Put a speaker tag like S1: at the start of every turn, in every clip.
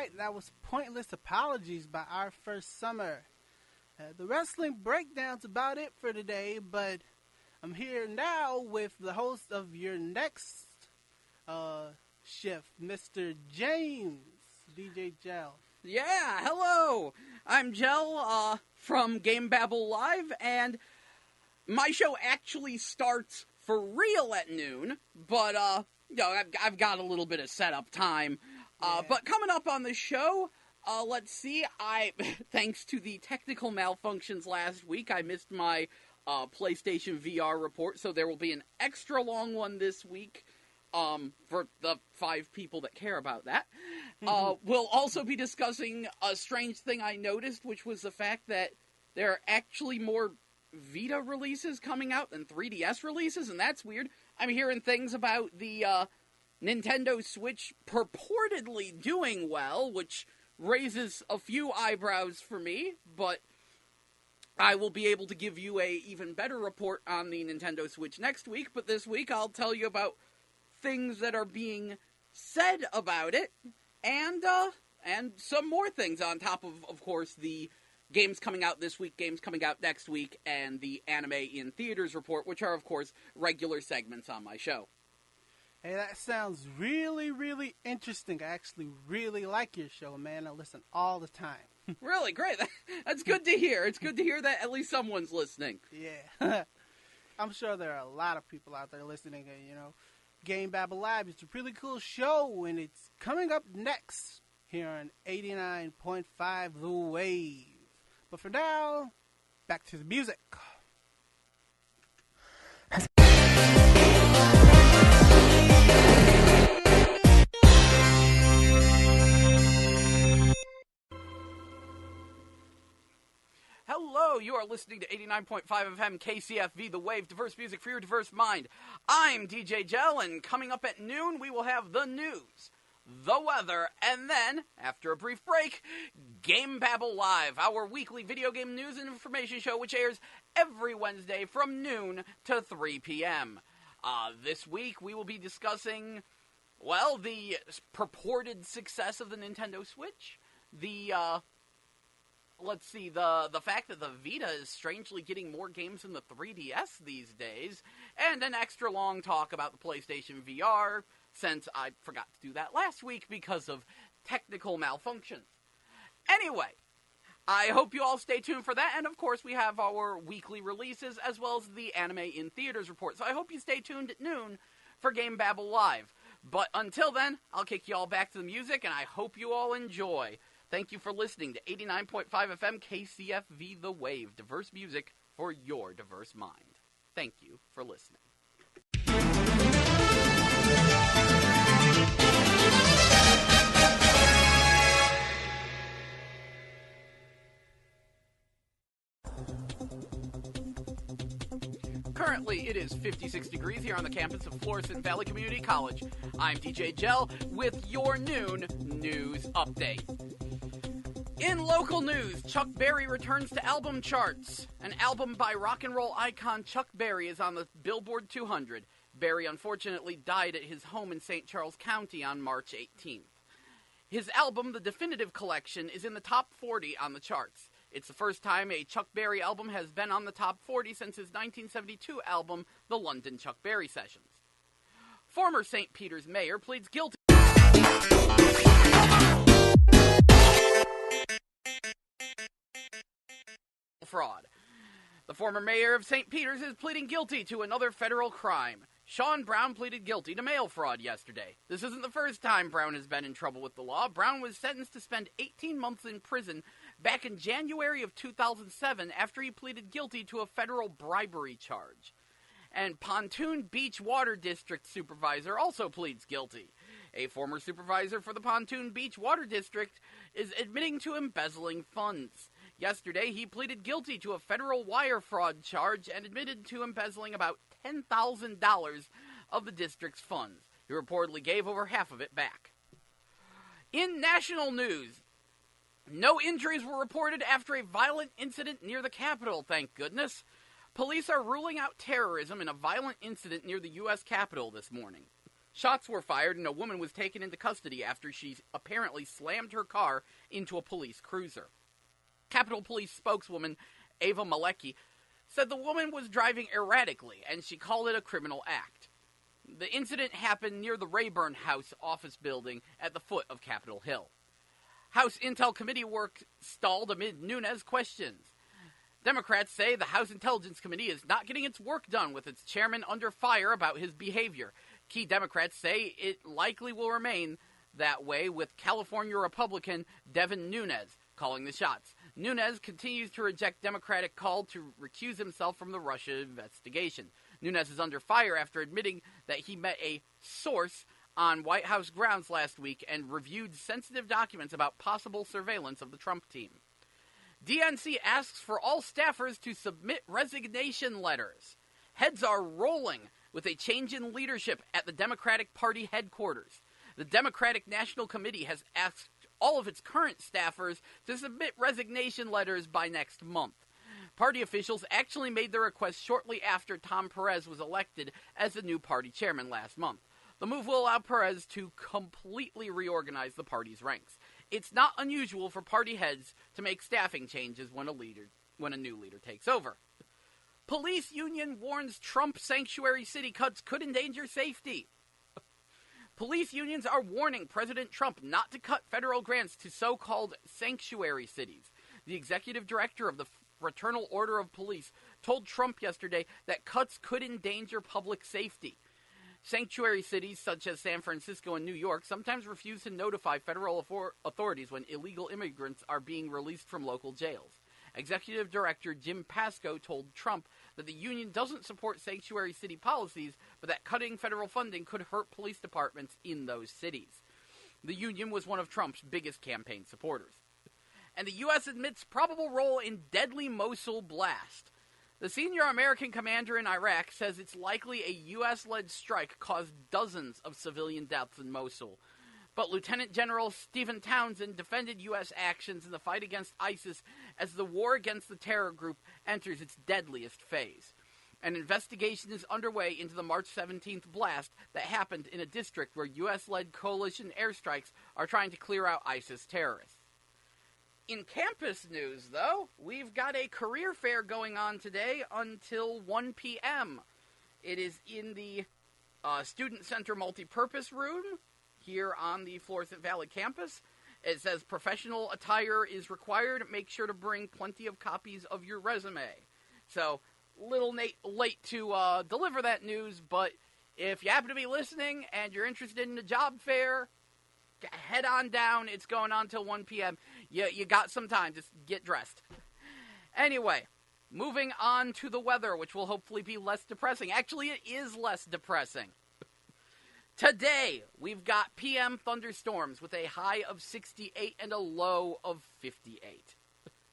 S1: right, that was Pointless Apologies by Our First Summer. The wrestling breakdown's about it for today, but I'm here now with the host of your next shift, Mr. James, DJ Gel.
S2: Yeah, hello! I'm Gel from GameBabble Live, and my show actually starts for real at noon, but I've got a little bit of setup time. But coming up on the show, let's see, thanks to the technical malfunctions last week, I missed my PlayStation VR report, so there will be an extra long one this week. For the 5 people that care about that. We'll also be discussing a strange thing I noticed, which was the fact that there are actually more Vita releases coming out than 3DS releases, and that's weird. I'm hearing things about the Nintendo Switch purportedly doing well, which raises a few eyebrows for me, but I will be able to give you a even better report on the Nintendo Switch next week, but this week I'll tell you about things that are being said about it, and some more things on top of course, the games coming out this week, games coming out next week, and the Anime in Theaters report, which are, of course, regular segments on my show.
S1: Hey, that sounds really, really interesting. I actually really like your show, man. I listen all the time.
S2: Really? Great. That's good to hear. It's good to hear that at least someone's listening.
S1: Yeah. I'm sure there are a lot of people out there listening, GameBabble Live. It's a really cool show, and it's coming up next here on 89.5 The Wave. But for now, back to the music.
S2: Hello, you are listening to 89.5 FM KCFV, The Wave, diverse music for your diverse mind. I'm DJ Gel, and coming up at noon, we will have the news, the weather, and then, after a brief break, GameBabble Live, our weekly video game news and information show, which airs every Wednesday from noon to 3 p.m. This week, we will be discussing, the purported success of the Nintendo Switch, the fact that the Vita is strangely getting more games than the 3DS these days, and an extra long talk about the PlayStation VR, since I forgot to do that last week because of technical malfunctions. Anyway, I hope you all stay tuned for that, and of course we have our weekly releases, as well as the Anime in Theaters report, so I hope you stay tuned at noon for GameBabble Live. But until then, I'll kick you all back to the music, and I hope you all enjoy. Thank you for listening to 89.5 FM KCFV The Wave, diverse music for your diverse mind. Thank you for listening. Currently, it is 56 degrees here on the campus of Florissant Valley Community College. I'm DJ Gel with your noon news update. In local news, Chuck Berry returns to album charts. An album by rock and roll icon Chuck Berry is on the Billboard 200. Berry unfortunately died at his home in St. Charles County on March 18th. His album, The Definitive Collection, is in the top 40 on the charts. It's the first time a Chuck Berry album has been on the top 40 since his 1972 album, The London Chuck Berry Sessions. Former St. Peter's mayor pleads guilty. Fraud. The former mayor of St. Peter's is pleading guilty to another federal crime. Sean Brown pleaded guilty to mail fraud yesterday. This isn't the first time Brown has been in trouble with the law. Brown was sentenced to spend 18 months in prison back in January of 2007 after he pleaded guilty to a federal bribery charge. And Pontoon Beach Water District supervisor also pleads guilty. A former supervisor for the Pontoon Beach Water District is admitting to embezzling funds. Yesterday, he pleaded guilty to a federal wire fraud charge and admitted to embezzling about $10,000 of the district's funds. He reportedly gave over half of it back. In national news, no injuries were reported after a violent incident near the Capitol, thank goodness. Police are ruling out terrorism in a violent incident near the U.S. Capitol this morning. Shots were fired and a woman was taken into custody after she apparently slammed her car into a police cruiser. Capitol Police spokeswoman Ava Malecki said the woman was driving erratically and she called it a criminal act. The incident happened near the Rayburn House office building at the foot of Capitol Hill. House Intel Committee work stalled amid Nunes questions. Democrats say the House Intelligence Committee is not getting its work done with its chairman under fire about his behavior. Key Democrats say it likely will remain that way, with California Republican Devin Nunes calling the shots. Nunes continues to reject Democratic call to recuse himself from the Russia investigation. Nunes is under fire after admitting that he met a source on White House grounds last week and reviewed sensitive documents about possible surveillance of the Trump team. DNC asks for all staffers to submit resignation letters. Heads are rolling with a change in leadership at the Democratic Party headquarters. The Democratic National Committee has asked all of its current staffers to submit resignation letters by next month. Party officials actually made the request shortly after Tom Perez was elected as the new party chairman last month. The move will allow Perez to completely reorganize the party's ranks. It's not unusual for party heads to make staffing changes when a new leader takes over. Police union warns Trump sanctuary city cuts could endanger safety. Police unions are warning President Trump not to cut federal grants to so-called sanctuary cities. The executive director of the Fraternal Order of Police told Trump yesterday that cuts could endanger public safety. Sanctuary cities such as San Francisco and New York sometimes refuse to notify federal authorities when illegal immigrants are being released from local jails. Executive Director Jim Pascoe told Trump that the union doesn't support sanctuary city policies, but that cutting federal funding could hurt police departments in those cities. The union was one of Trump's biggest campaign supporters. And the U.S. admits probable role in deadly Mosul blast. The senior American commander in Iraq says it's likely a U.S.-led strike caused dozens of civilian deaths in Mosul. But Lieutenant General Stephen Townsend defended U.S. actions in the fight against ISIS as the war against the terror group enters its deadliest phase. An investigation is underway into the March 17th blast that happened in a district where U.S.-led coalition airstrikes are trying to clear out ISIS terrorists. In campus news, though, we've got a career fair going on today until 1 p.m. It is in the Student Center Multipurpose Room here on the Florissant Valley campus. It says professional attire is required. Make sure to bring plenty of copies of your resume. So, little late to deliver that news, but if you happen to be listening and you're interested in the job fair, head on down. It's going on till 1 p.m. You got some time. Just get dressed. Anyway, moving on to the weather, which will hopefully be less depressing. Actually, it is less depressing. Today, we've got PM thunderstorms with a high of 68 and a low of 58,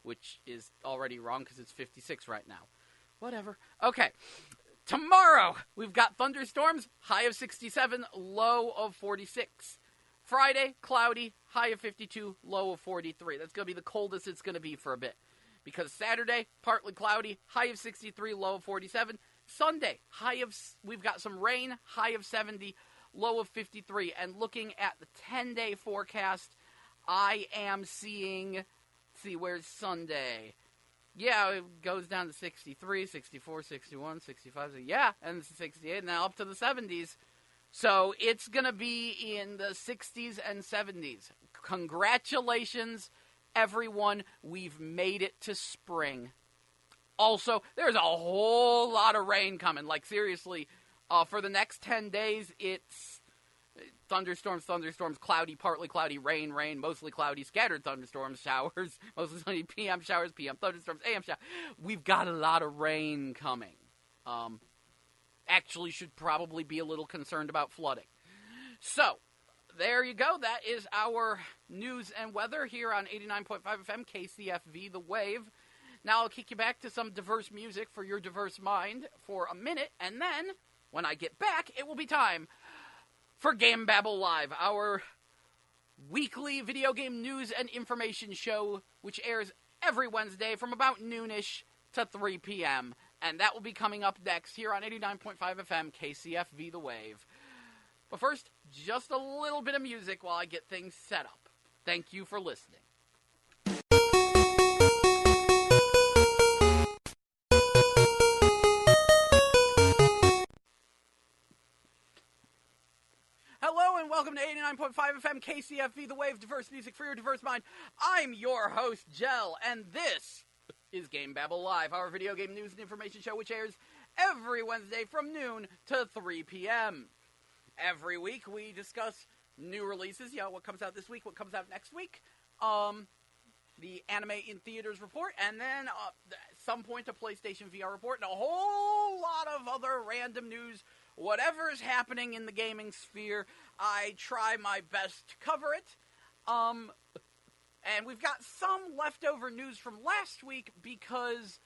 S2: which is already wrong because it's 56 right now. Whatever. Okay. Tomorrow, we've got thunderstorms, high of 67, low of 46. Friday, cloudy, high of 52, low of 43. That's going to be the coldest it's going to be for a bit. Because Saturday, partly cloudy, high of 63, low of 47. Sunday, we've got some rain, high of 70, low of 53. And looking at the 10-day forecast, I am seeing, where's Sunday? Yeah, it goes down to 63, 64, 61, 65, yeah, and 68, now up to the 70s. So it's going to be in the 60s and 70s. Congratulations, everyone. We've made it to spring. Also, there's a whole lot of rain coming. Like, seriously, for the next 10 days, it's thunderstorms, cloudy, partly cloudy, rain, mostly cloudy, scattered thunderstorms, showers, mostly sunny, PM showers, PM thunderstorms, AM showers. We've got a lot of rain coming. Actually should probably be a little concerned about flooding. So, there you go. That is our news and weather here on 89.5 FM KCFV The Wave. Now I'll kick you back to some diverse music for your diverse mind for a minute, and then, when I get back, it will be time for GameBabble Live, our weekly video game news and information show, which airs every Wednesday from about noonish to 3 p.m., and that will be coming up next here on 89.5 FM KCFV The Wave. But first, just a little bit of music while I get things set up. Thank you for listening. Hello and welcome to 89.5 FM KCFV, The Wave, diverse music for your diverse mind. I'm your host, Jell, and this is GameBabble Live, our video game news and information show which airs every Wednesday from noon to 3 p.m. Every week we discuss new releases, what comes out this week, what comes out next week, the Anime in Theaters report, and then at some point a PlayStation VR report, and a whole lot of other random news. Whatever is happening in the gaming sphere, I try my best to cover it. And we've got some leftover news from last week because,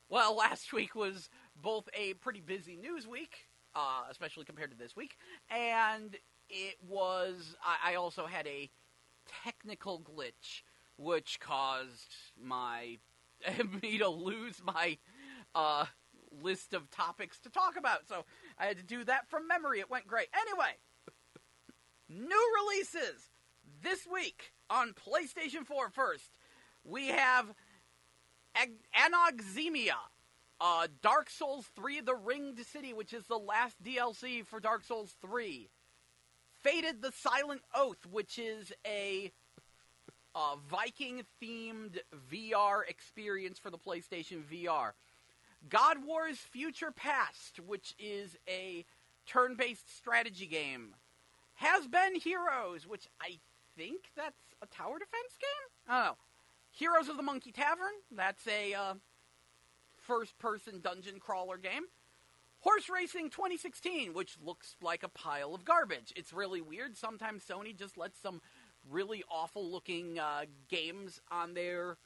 S2: last week was both a pretty busy news week, especially compared to this week, and I also had a technical glitch, which caused me to lose my, list of topics to talk about, so I had to do that from memory. It went great. Anyway, new releases this week on PlayStation 4 first. We have Anoxemia, Dark Souls 3 The Ringed City, which is the last DLC for Dark Souls 3. Fated the Silent Oath, which is a Viking-themed VR experience for the PlayStation VR. God Wars Future Past, which is a turn-based strategy game. Has Been Heroes, which I think that's a tower defense game? I don't know. Heroes of the Monkey Tavern, that's a first-person dungeon crawler game. Horse Racing 2016, which looks like a pile of garbage. It's really weird. Sometimes Sony just lets some really awful-looking games on their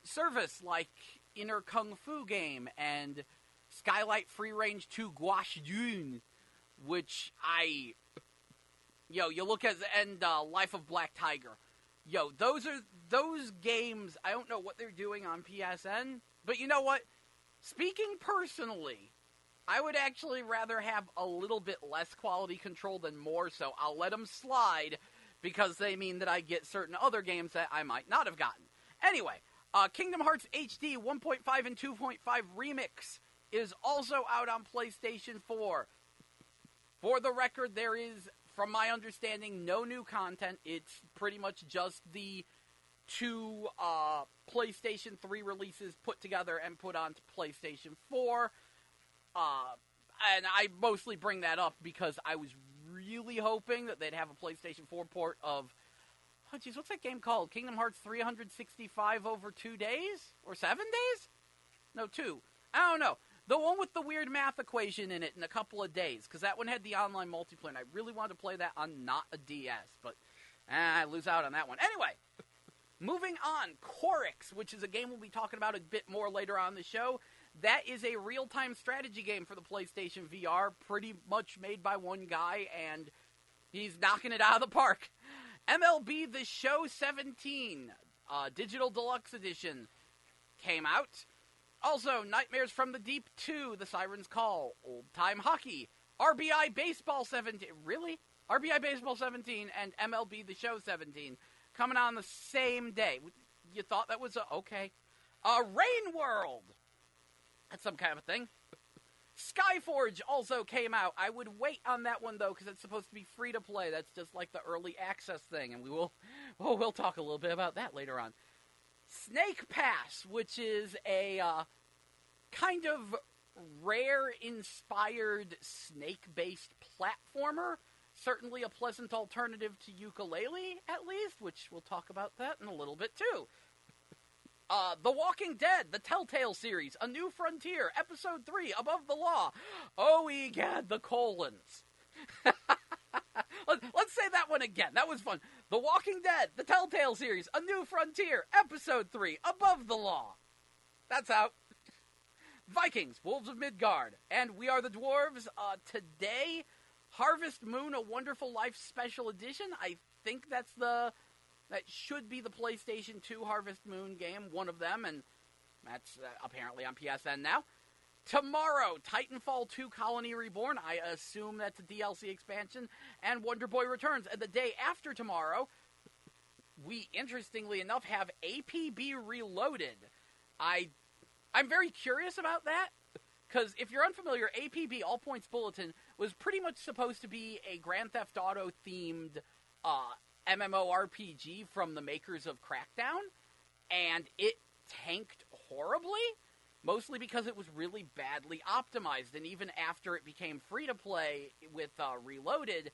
S2: service, like Inner Kung Fu game and Skylight Free Range 2 Gouache Dune, which you look at, and Life of Black Tiger. Those games, I don't know what they're doing on PSN, but you know what? Speaking personally, I would actually rather have a little bit less quality control than more, so I'll let them slide, because they mean that I get certain other games that I might not have gotten. Anyway, Kingdom Hearts HD 1.5 and 2.5 Remix is also out on PlayStation 4. For the record, there is, from my understanding, no new content. It's pretty much just the two PlayStation 3 releases put together and put onto PlayStation 4. And I mostly bring that up because I was really hoping that they'd have a PlayStation 4 port of, what's that game called? Kingdom Hearts 365 over 2 days? Or 7 days? No, 2. I don't know. The one with the weird math equation in it in a couple of days, because that one had the online multiplayer, and I really wanted to play that on not a DS, but I lose out on that one. Anyway, moving on, Chorix, which is a game we'll be talking about a bit more later on in the show. That is a real-time strategy game for the PlayStation VR, pretty much made by one guy, and he's knocking it out of the park. MLB The Show 17, Digital Deluxe Edition, came out. Also, Nightmares from the Deep 2, The Siren's Call, Old Time Hockey, RBI Baseball 17, really? RBI Baseball 17 and MLB The Show 17, coming out on the same day. You thought that was okay. Rain World, that's some kind of a thing. Skyforge also came out. I would wait on that one, though, because it's supposed to be free to play. That's just like the early access thing, and we'll talk a little bit about that later on. Snake Pass, which is a kind of Rare-inspired snake-based platformer. Certainly a pleasant alternative to ukulele, at least, which we'll talk about that in a little bit, too. The Walking Dead, the Telltale series, A New Frontier, Episode 3, Above the Law. Oh, egad, the colons. Let's say that one again. That was fun. The Walking Dead, the Telltale series, A New Frontier, Episode 3, Above the Law. That's out. Vikings, Wolves of Midgard, and We Are the Dwarves. Today, Harvest Moon, A Wonderful Life Special Edition. I think that should be the PlayStation 2 Harvest Moon game, one of them, and that's apparently on PSN now. Tomorrow, Titanfall 2 Colony Reborn. I assume that's a DLC expansion. And Wonder Boy Returns. And the day after tomorrow, we, interestingly enough, have APB Reloaded. I'm very curious about that. Because if you're unfamiliar, APB, All Points Bulletin, was pretty much supposed to be a Grand Theft Auto-themed MMORPG from the makers of Crackdown. And it tanked horribly. Mostly because it was really badly optimized, and even after it became free-to-play with Reloaded,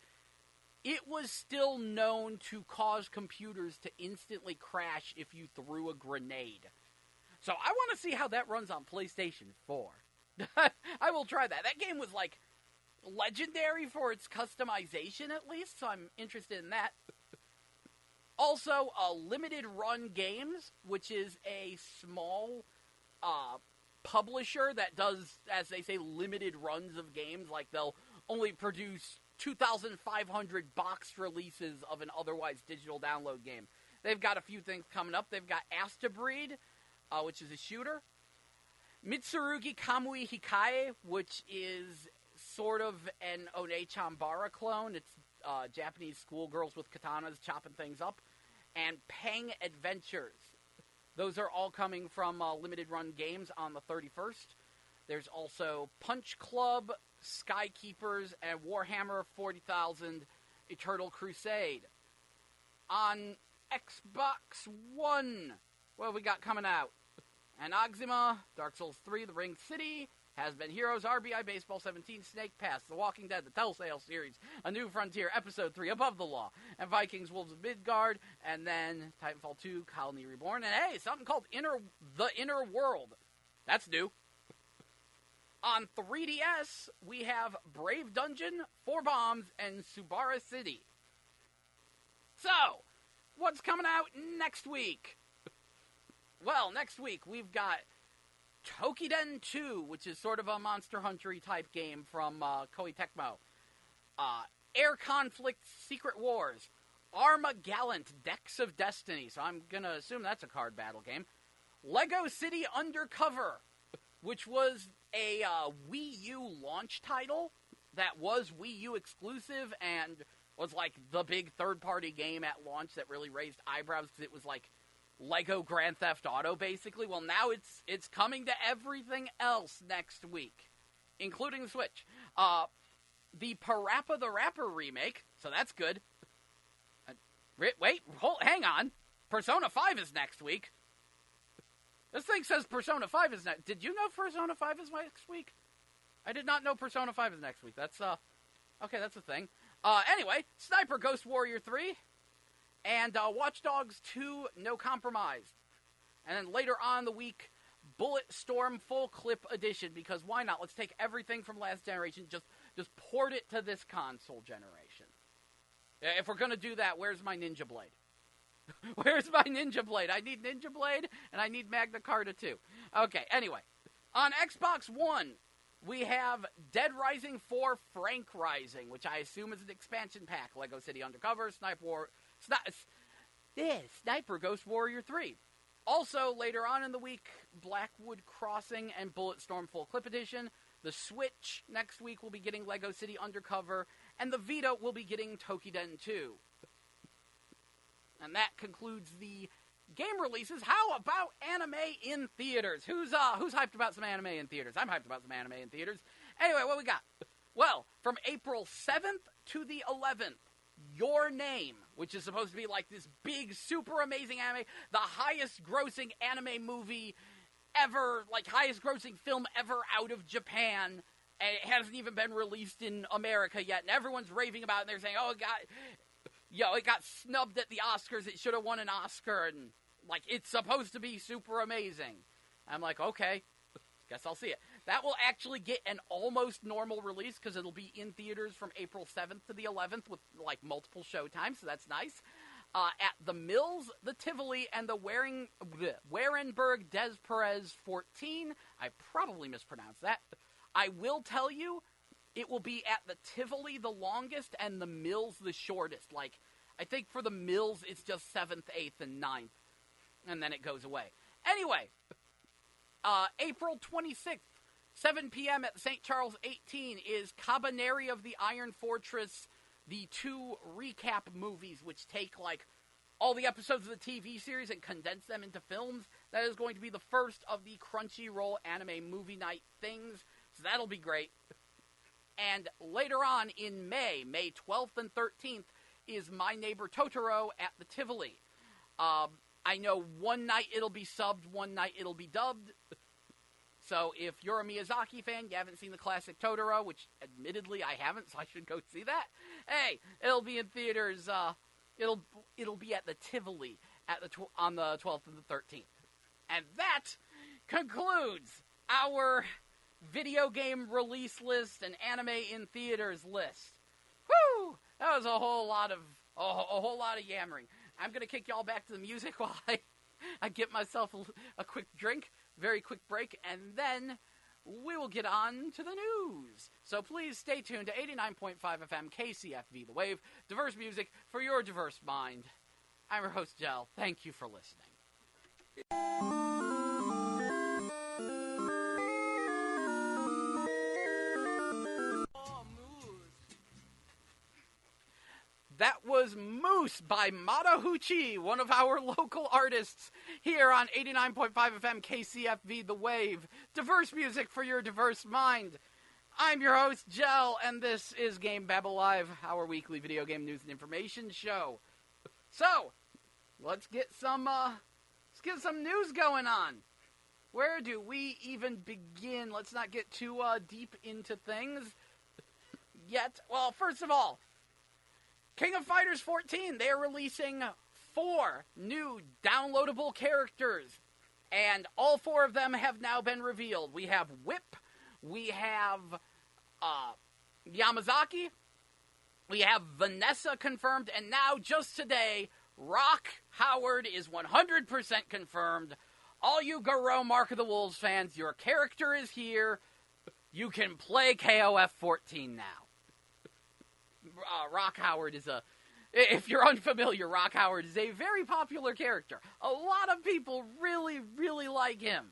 S2: it was still known to cause computers to instantly crash if you threw a grenade. So I want to see how that runs on PlayStation 4. I will try that. That game was, like, legendary for its customization, at least, so I'm interested in that. Also, Limited Run Games, which is a small publisher that does, as they say, limited runs of games. Like, they'll only produce 2,500 box releases of an otherwise digital download game. They've got a few things coming up. They've got Astabreed, which is a shooter. Mitsurugi Kamui Hikae, which is sort of an One-Chanbara clone. It's Japanese schoolgirls with katanas chopping things up. And Pang Adventures. Those are all coming from Limited Run Games on the 31st. There's also Punch Club, Skykeepers, and Warhammer 40,000 Eternal Crusade. On Xbox One, what have we got coming out? Anaxima, Dark Souls 3, The Ring City, Has Been Heroes, RBI Baseball 17, Snake Pass, The Walking Dead, The Telltale Series, A New Frontier, Episode 3, Above the Law, and Vikings, Wolves of Midgard, and then Titanfall 2, Colony Reborn, and hey, something called The Inner World. That's new. On 3DS, we have Brave Dungeon, 4 Bombs, and Subara City. So, what's coming out next week? Well, next week we've got Tokiden 2, which is sort of a Monster Hunter-y type game from Koei Tecmo. Air Conflict Secret Wars. Armagallant Decks of Destiny, so I'm going to assume that's a card battle game. Lego City Undercover, which was a Wii U launch title that was Wii U exclusive and was like the big third-party game at launch that really raised eyebrows because it was like Lego Grand Theft Auto, basically. Well, now it's coming to everything else next week, including the Switch. The Parappa the Rapper remake, so that's good. Hang on. Persona 5 is next week. This thing says Persona 5 is next. Did you know Persona 5 is next week? I did not know Persona 5 is next week. That's, okay, that's a thing. Anyway, Sniper Ghost Warrior 3. And Watch Dogs 2, No Compromise. And then later on in the week, Bulletstorm Full Clip Edition, because why not? Let's take everything from last generation, just port it to this console generation. If we're going to do that, where's my Ninja Blade? Where's my Ninja Blade? I need Ninja Blade, and I need Magna Carta 2. Okay, anyway. On Xbox One, we have Dead Rising 4 Frank Rising, which I assume is an expansion pack. Lego City Undercover, Sniper Ghost Warrior 3. Also, later on in the week, Blackwood Crossing and Bulletstorm Full Clip Edition. The Switch next week will be getting Lego City Undercover, and the Vita will be getting Tokiden 2. And that concludes the game releases. How about anime in theaters? Who's hyped about some anime in theaters? I'm hyped about some anime in theaters. Anyway, what we got? Well, from April 7th to the 11th, Your Name, which is supposed to be like this big, super amazing anime, the highest grossing anime movie ever, like highest grossing film ever out of Japan, and it hasn't even been released in America yet, and everyone's raving about it, and they're saying, oh, it got snubbed at the Oscars, it should have won an Oscar, and, like, it's supposed to be super amazing. I'm like, okay, guess I'll see it. That will actually get an almost normal release, because it'll be in theaters from April 7th to the 11th with, like, multiple showtimes, so that's nice. At the Mills, the Tivoli, and the Warenberg Des Perez 14. I probably mispronounced that. I will tell you, it will be at the Tivoli the longest and the Mills the shortest. Like, I think for the Mills, it's just 7th, 8th, and 9th. And then it goes away. Anyway, April 26th, 7 p.m. at the St. Charles 18 is Cabaneri of the Iron Fortress, the 2 recap movies, which take, like, all the episodes of the TV series and condense them into films. That is going to be the first of the Crunchyroll anime movie night things, so that'll be great. And later on in May 12th and 13th, is My Neighbor Totoro at the Tivoli. I know one night it'll be subbed, one night it'll be dubbed. So if you're a Miyazaki fan, you haven't seen the classic Totoro, which admittedly I haven't, so I should go see that. Hey, it'll be in theaters. It'll be at the Tivoli on the 12th and the 13th. And that concludes our video game release list and anime in theaters list. Woo! That was a whole lot of yammering. I'm gonna kick y'all back to the music while I get myself a quick drink, very quick break, and then we will get on to the news. So please stay tuned to 89.5 FM KCFV The Wave, diverse music for your diverse mind. I'm your host, Jel. Thank you for listening. That was Moose by Matahuchi, one of our local artists here on 89.5 FM KCFV The Wave. Diverse music for your diverse mind. I'm your host, Jel, and this is GameBabble Live, our weekly video game news and information show. So, let's get some news going on. Where do we even begin? Let's not get too deep into things yet. Well, first of all, King of Fighters 14, they're releasing 4 new downloadable characters, and all 4 of them have now been revealed. We have Whip, we have Yamazaki, we have Vanessa confirmed, and now, just today, Rock Howard is 100% confirmed. All you Garou Mark of the Wolves fans, your character is here. You can play KOF 14 now. Rock Howard is if you're unfamiliar, Rock Howard is a very popular character. A lot of people really, really like him.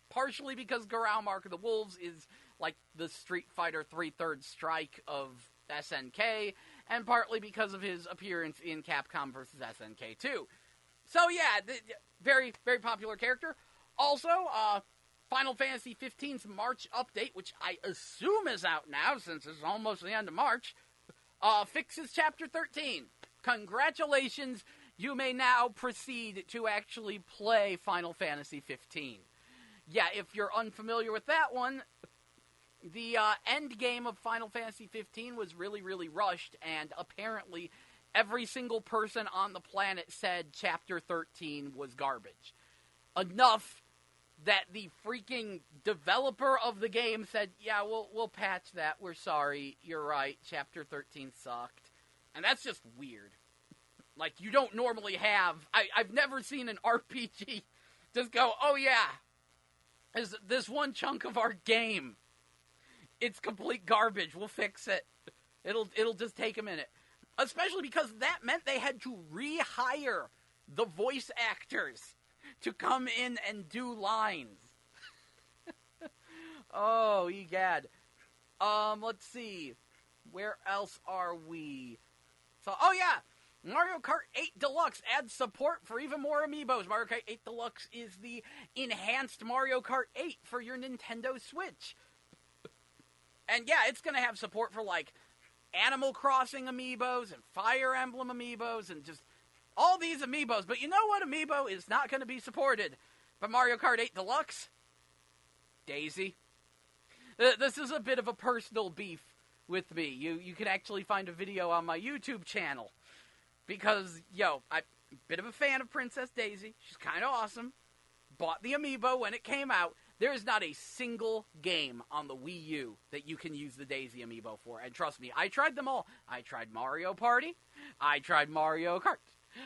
S2: Partially because Garou Mark of the Wolves is like the Street Fighter 3/3 strike of SNK, and partly because of his appearance in Capcom vs. SNK 2. So yeah, very, very popular character. Also, Final Fantasy 15's March update, which I assume is out now since it's almost the end of March, fixes Chapter 13. Congratulations, you may now proceed to actually play Final Fantasy 15. Yeah, if you're unfamiliar with that one, the end game of Final Fantasy 15 was really, really rushed, and apparently every single person on the planet said Chapter 13 was garbage. Enough that the freaking developer of the game said, yeah, we'll patch that, we're sorry, you're right, Chapter 13 sucked. And that's just weird. Like, you don't normally have... I've never seen an RPG just go, oh yeah, this one chunk of our game, it's complete garbage, we'll fix it. It'll just take a minute. Especially because that meant they had to rehire the voice actors to come in and do lines. Oh, egad. Let's see. Where else are we? So, oh yeah! Mario Kart 8 Deluxe adds support for even more amiibos. Mario Kart 8 Deluxe is the enhanced Mario Kart 8 for your Nintendo Switch. And yeah, it's gonna have support for, like, Animal Crossing amiibos and Fire Emblem amiibos and just all these amiibos. But you know what amiibo is not going to be supported by Mario Kart 8 Deluxe? Daisy. This is a bit of a personal beef with me. You can actually find a video on my YouTube channel. Because, I'm a bit of a fan of Princess Daisy. She's kind of awesome. Bought the amiibo when it came out. There is not a single game on the Wii U that you can use the Daisy amiibo for. And trust me, I tried them all. I tried Mario Party. I tried Mario Kart.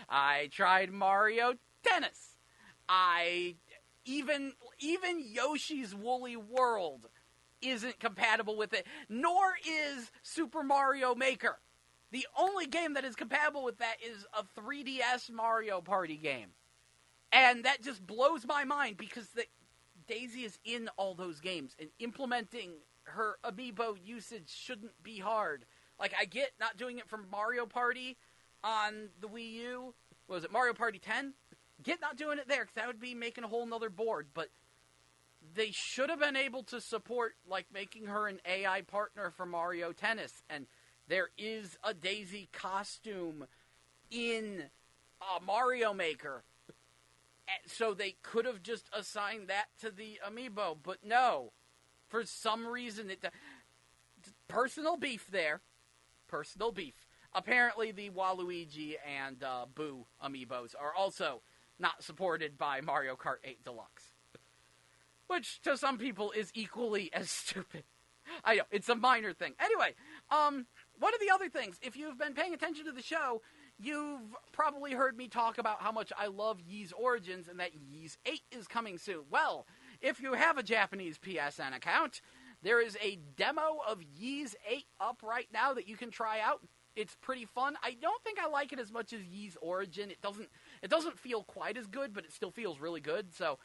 S2: I tried Mario Tennis. Even Yoshi's Woolly World isn't compatible with it. Nor is Super Mario Maker. The only game that is compatible with that is a 3DS Mario Party game. And that just blows my mind because Daisy is in all those games, and implementing her amiibo usage shouldn't be hard. Like, I get not doing it from Mario Party on the Wii U. What was it, Mario Party 10? Get not doing it there, because that would be making a whole nother board, but they should have been able to support, like, making her an AI partner for Mario Tennis, and there is a Daisy costume in Mario Maker, so they could have just assigned that to the amiibo, but no. For some reason, personal beef there. Personal beef. Apparently, the Waluigi and Boo amiibos are also not supported by Mario Kart 8 Deluxe. Which, to some people, is equally as stupid. I know, it's a minor thing. Anyway, one of the other things, if you've been paying attention to the show, you've probably heard me talk about how much I love Ys Origins and that Ys 8 is coming soon. Well, if you have a Japanese PSN account, there is a demo of Ys 8 up right now that you can try out. It's pretty fun. I don't think I like it as much as Ys Origin. It doesn't feel quite as good, but it still feels really good. So,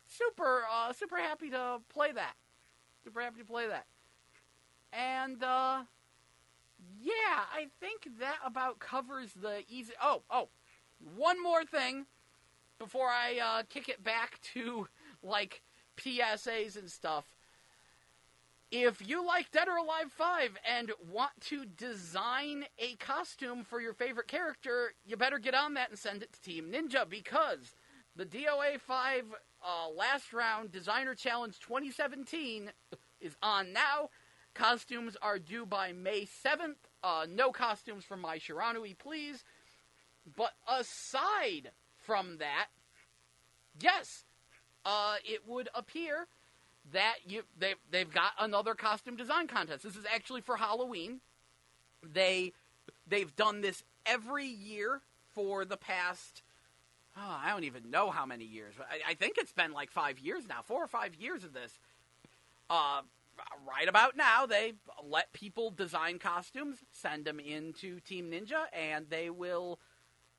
S2: super happy to play that. Super happy to play that. And yeah, I think that about covers the easy. Oh, one more thing before I kick it back to like PSAs and stuff. If you like Dead or Alive 5 and want to design a costume for your favorite character, you better get on that and send it to Team Ninja, because the DOA 5 Last Round Designer Challenge 2017 is on now. Costumes are due by May 7th. No costumes from My Shiranui, please. But aside from that, yes, it would appear that they've got another costume design contest. This is actually for Halloween. They've done this every year for the past, I don't even know how many years. I think it's been like 5 years now, 4 or 5 years of this. Right about now, they let people design costumes, send them into Team Ninja, and they will,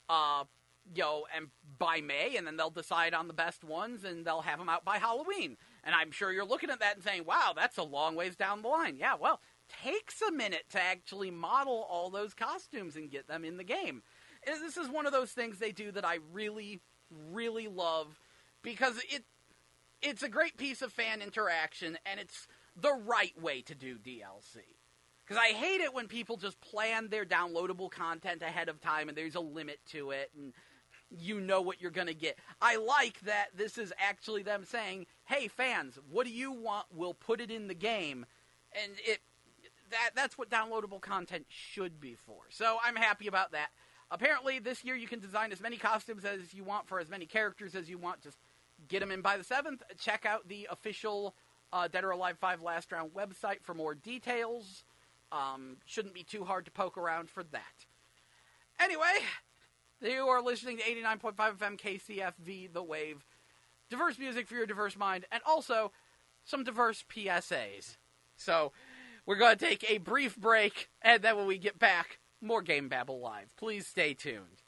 S2: and by May, and then they'll decide on the best ones, and they'll have them out by Halloween. And I'm sure you're looking at that and saying, wow, that's a long ways down the line. Yeah, well, takes a minute to actually model all those costumes and get them in the game. And this is one of those things they do that I really, really love, because it's a great piece of fan interaction, and it's the right way to do DLC. Because I hate it when people just plan their downloadable content ahead of time and there's a limit to it and you know what you're going to get. I like that this is actually them saying, hey fans, what do you want? We'll put it in the game. And that's what downloadable content should be for. So I'm happy about that. Apparently this year you can design as many costumes as you want for as many characters as you want. Just get them in by the 7th. Check out the official Dead or Alive 5 Last Round website for more details. Shouldn't be too hard to poke around for that. Anyway, you are listening to 89.5 FM KCFV, The Wave. Diverse music for your diverse mind, and also some diverse PSAs. So, we're going to take a brief break, and then when we get back, more GameBabble Live. Please stay tuned.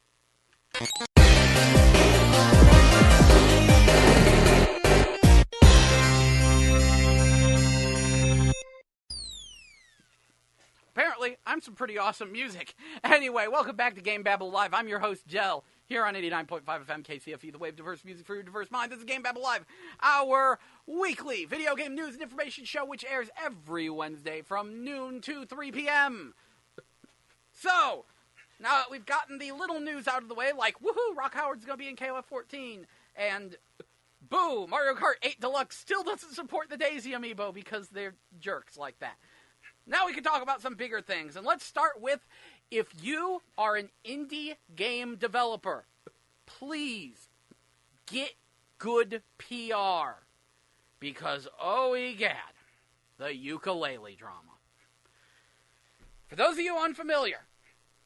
S2: Apparently, I'm some pretty awesome music. Anyway, welcome back to GameBabble Live. I'm your host, Jell, here on 89.5 FM KCFE, The Wave, diverse music for your diverse mind. This is GameBabble Live, our weekly video game news and information show, which airs every Wednesday from noon to 3 p.m. So, now that we've gotten the little news out of the way, like, woohoo, Rock Howard's going to be in KOF 14, and boo, Mario Kart 8 Deluxe still doesn't support the Daisy amiibo because they're jerks like that. Now we can talk about some bigger things, and let's start with, if you are an indie game developer, please get good PR, because oh egad, the ukulele drama. For those of you unfamiliar,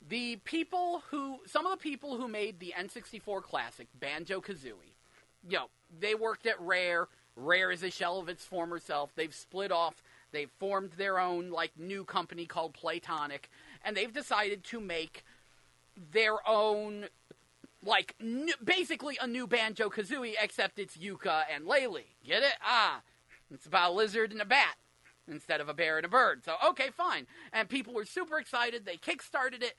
S2: some of the people who made the N64 classic, Banjo-Kazooie, they worked at Rare. Rare is a shell of its former self. They've split off. They've formed their own, new company called Playtonic, and they've decided to make their own Like, basically a new Banjo-Kazooie, except it's Yuka and Laylee. Get it? It's about a lizard and a bat instead of a bear and a bird. So, okay, fine. And people were super excited. They kickstarted it.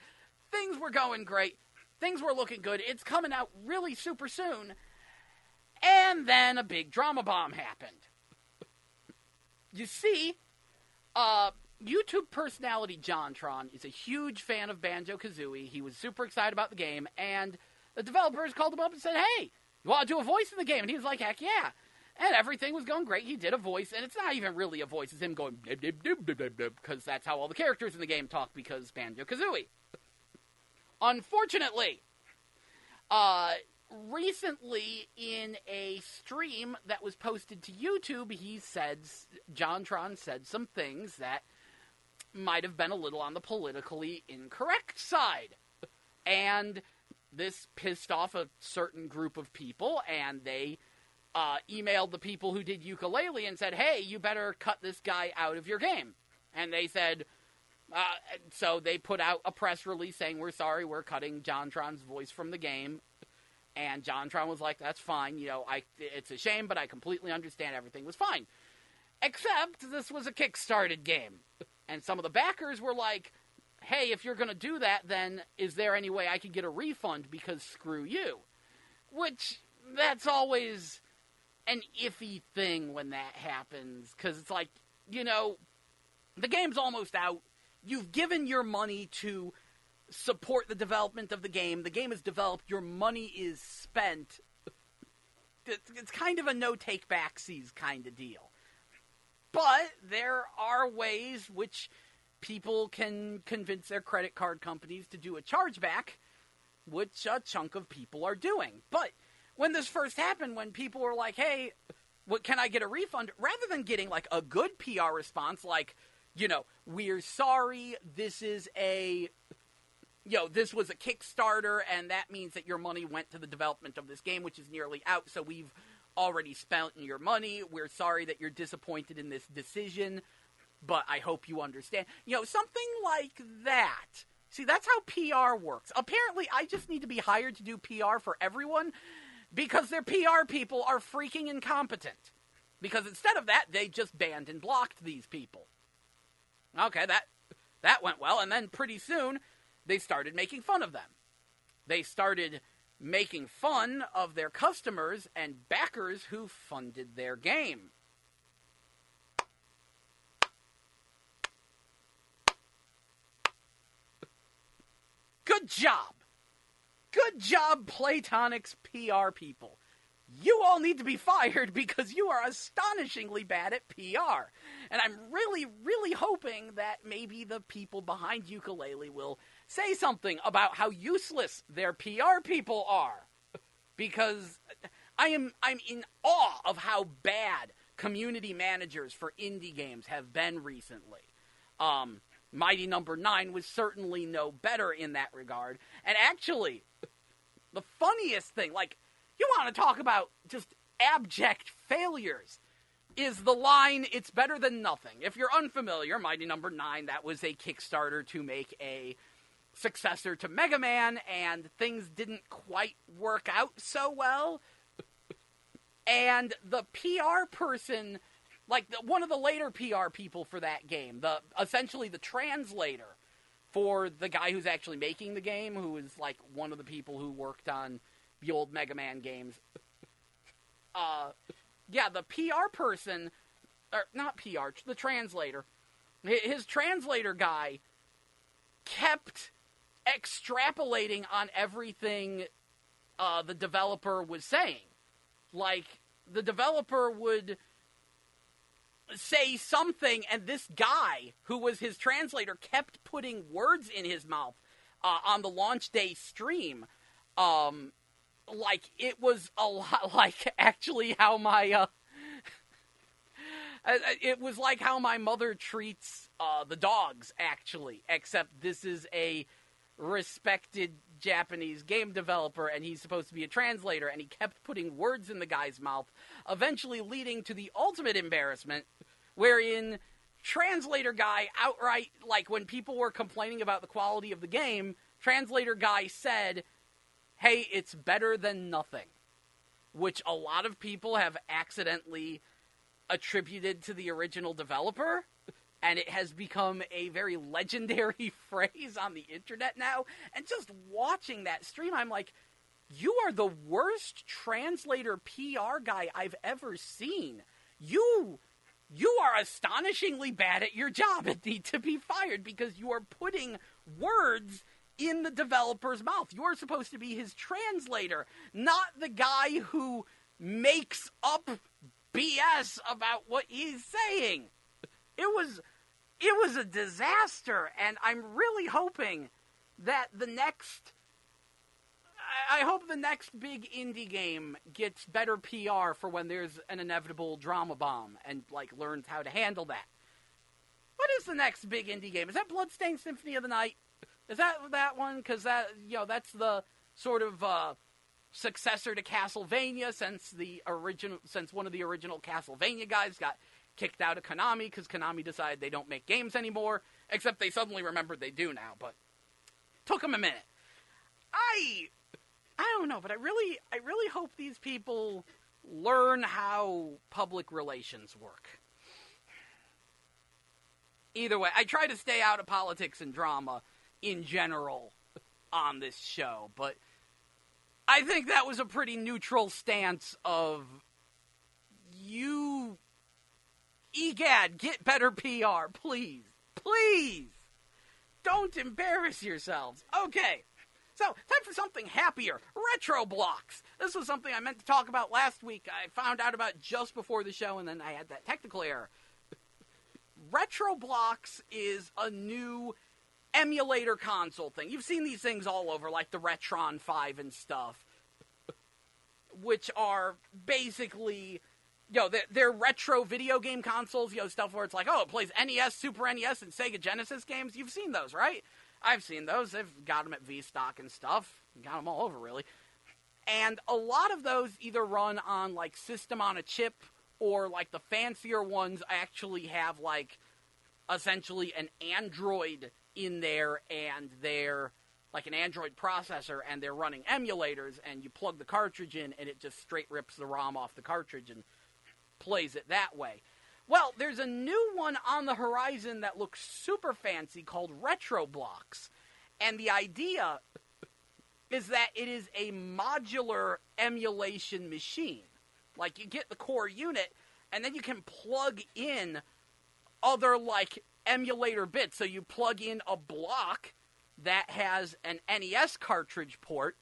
S2: Things were going great. Things were looking good. It's coming out really super soon. And then a big drama bomb happened. You see, YouTube personality JonTron is a huge fan of Banjo-Kazooie. He was super excited about the game, and the developers called him up and said, hey, you want to do a voice in the game? And he was like, heck yeah. And everything was going great. He did a voice, and it's not even really a voice. It's him going, because that's how all the characters in the game talk, because Banjo-Kazooie. Unfortunately, recently in a stream that was posted to YouTube, JonTron said some things that might have been a little on the politically incorrect side. And this pissed off a certain group of people, and they emailed the people who did Yooka-Laylee and said, hey, you better cut this guy out of your game. And they said, so they put out a press release saying, we're sorry, we're cutting JonTron's voice from the game. And JonTron was like, that's fine, it's a shame, but I completely understand, everything was fine. Except this was a kickstarted game. And some of the backers were like, hey, if you're going to do that, then is there any way I can get a refund, because screw you? Which, that's always an iffy thing when that happens, because it's like, the game's almost out. You've given your money to support the development of the game. The game is developed. Your money is spent. It's kind of a no-take-backsies kind of deal. But there are ways which people can convince their credit card companies to do a chargeback, which a chunk of people are doing. But when this first happened, when people were like, hey, can I get a refund? Rather than getting like a good PR response, like, we're sorry, this was a Kickstarter, and that means that your money went to the development of this game, which is nearly out, so we've already spent your money. We're sorry that you're disappointed in this decision, but I hope you understand. Something like that. See, that's how PR works. Apparently, I just need to be hired to do PR for everyone, because their PR people are freaking incompetent. Because instead of that, they just banned and blocked these people. Okay, that went well, and then pretty soon, they started making fun of them. They started making fun of their customers and backers who funded their game. Good job! Good job, Playtonic's PR people. You all need to be fired because you are astonishingly bad at PR. And I'm really, really hoping that maybe the people behind Yooka-Laylee will say something about how useless their PR people are. Because I'm in awe of how bad community managers for indie games have been recently. Mighty Number 9 was certainly no better in that regard. And actually, the funniest thing, you want to talk about just abject failures, is the line, it's better than nothing. If you're unfamiliar, Mighty Number 9, that was a Kickstarter to make a successor to Mega Man, and things didn't quite work out so well. And the PR person, one of the later PR people for that game, essentially the translator for the guy who's actually making the game, who is one of the people who worked on the old Mega Man games. The PR person, or not PR, the translator, his translator guy kept extrapolating on everything the developer was saying. The developer would say something, and this guy, who was his translator, kept putting words in his mouth on the launch day stream. It was a lot like actually how my, it was like how my mother treats the dogs, actually, except this is a respected Japanese game developer, and he's supposed to be a translator, and he kept putting words in the guy's mouth, eventually leading to the ultimate embarrassment, wherein translator guy outright, when people were complaining about the quality of the game, translator guy said, hey, it's better than nothing, which a lot of people have accidentally attributed to the original developer, and it has become a very legendary phrase on the internet now. And just watching that stream, I'm like, you are the worst translator PR guy I've ever seen. You are astonishingly bad at your job and need to be fired because you are putting words in the developer's mouth. You're supposed to be his translator, not the guy who makes up BS about what he's saying. It was a disaster, and I'm really hoping that I hope the next big indie game gets better PR for when there's an inevitable drama bomb and, like, learns how to handle that. What is the next big indie game? Is that Bloodstained Symphony of the Night? Is that one? Because that's the sort of successor to Castlevania since one of the original Castlevania guys got kicked out of Konami because Konami decided they don't make games anymore, except they suddenly remembered they do now, but took them a minute. I don't know, but I really hope these people learn how public relations work. Either way, I try to stay out of politics and drama in general on this show, but I think that was a pretty neutral stance of you, EGAD, get better PR, please. Please! Don't embarrass yourselves. Okay, so time for something happier. Retro blocks. This was something I meant to talk about last week. I found out about just before the show, and then I had that technical error. Retro blocks is a new emulator console thing. You've seen these things all over, like the Retron 5 and stuff, which are basically, they're retro video game consoles, stuff where it's like, oh, it plays NES, Super NES, and Sega Genesis games. You've seen those, right? I've seen those. They've got them at V-Stock and stuff. Got them all over, really. And a lot of those either run on, like, System on a Chip, or, like, the fancier ones actually have, like, essentially an Android in there, and they're like an Android processor, and they're running emulators, and you plug the cartridge in, and it just straight rips the ROM off the cartridge and plays it that way. Well, there's a new one on the horizon that looks super fancy called Retro Blocks, and the idea is that it is a modular emulation machine. Like, you get the core unit, and then you can plug in other, like, emulator bits. So you plug in a block that has an NES cartridge port,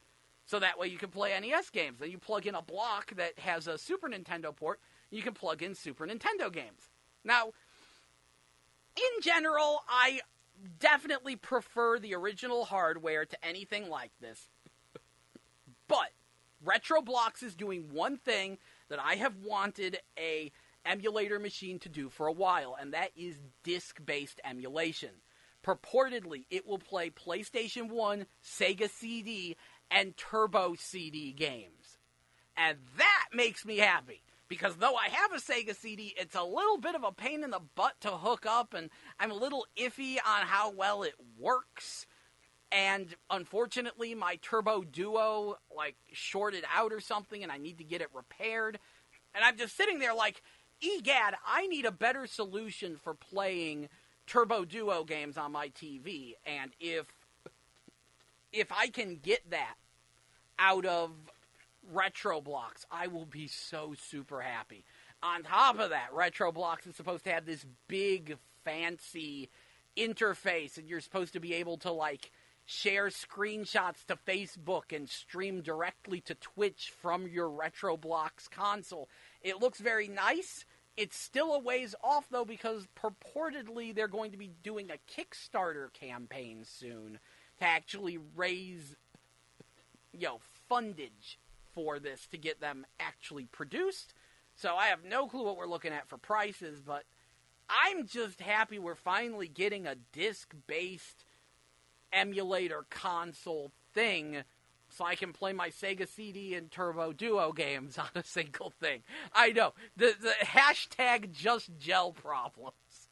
S2: so that way you can play NES games. Then you plug in a block that has a Super Nintendo port, and you can plug in Super Nintendo games. Now, in general, I definitely prefer the original hardware to anything like this. But Retro Blocks is doing one thing that I have wanted a emulator machine to do for a while, and that is disc-based emulation. Purportedly, it will play PlayStation 1, Sega CD, and Turbo CD games. And that makes me happy, because though I have a Sega CD, it's a little bit of a pain in the butt to hook up, and I'm a little iffy on how well it works. And unfortunately, my Turbo Duo, like, shorted out or something, and I need to get it repaired. And I'm just sitting there like, egad, I need a better solution for playing Turbo Duo games on my TV. And if I can get that out of Retro Blocks, I will be so super happy. On top of that, Retro Blocks is supposed to have this big, fancy interface, and you're supposed to be able to, like, share screenshots to Facebook and stream directly to Twitch from your Retro Blocks console. It looks very nice. It's still a ways off, though, because purportedly they're going to be doing a Kickstarter campaign soon to actually raise, fundage for this to get them actually produced. So I have no clue what we're looking at for prices, but I'm just happy we're finally getting a disc-based emulator console thing so I can play my Sega CD and Turbo Duo games on a single thing. I know, the hashtag just gel problems.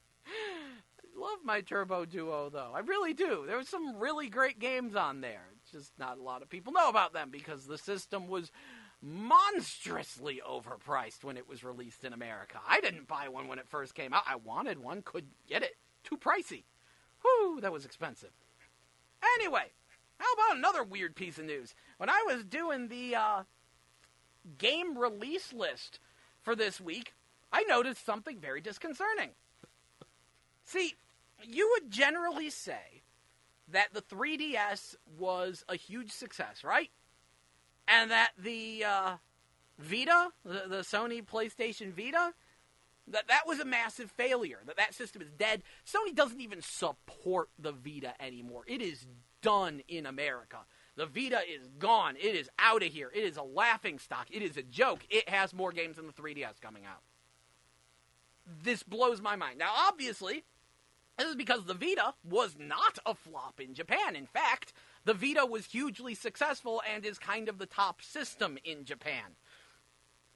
S2: love my Turbo Duo, though. I really do. There were some really great games on there. It's just not a lot of people know about them because the system was monstrously overpriced when it was released in America. I didn't buy one when it first came out. I wanted one, couldn't get it. Too pricey. Whew, that was expensive. Anyway, how about another weird piece of news? When I was doing the game release list for this week, I noticed something very disconcerting. See, you would generally say that the 3DS was a huge success, right? And that the Vita, the Sony PlayStation Vita, that was a massive failure, that system is dead. Sony doesn't even support the Vita anymore. It is done in America. The Vita is gone. It is out of here. It is a laughingstock. It is a joke. It has more games than the 3DS coming out. This blows my mind. Now, obviously, this is because the Vita was not a flop in Japan. In fact, the Vita was hugely successful and is kind of the top system in Japan.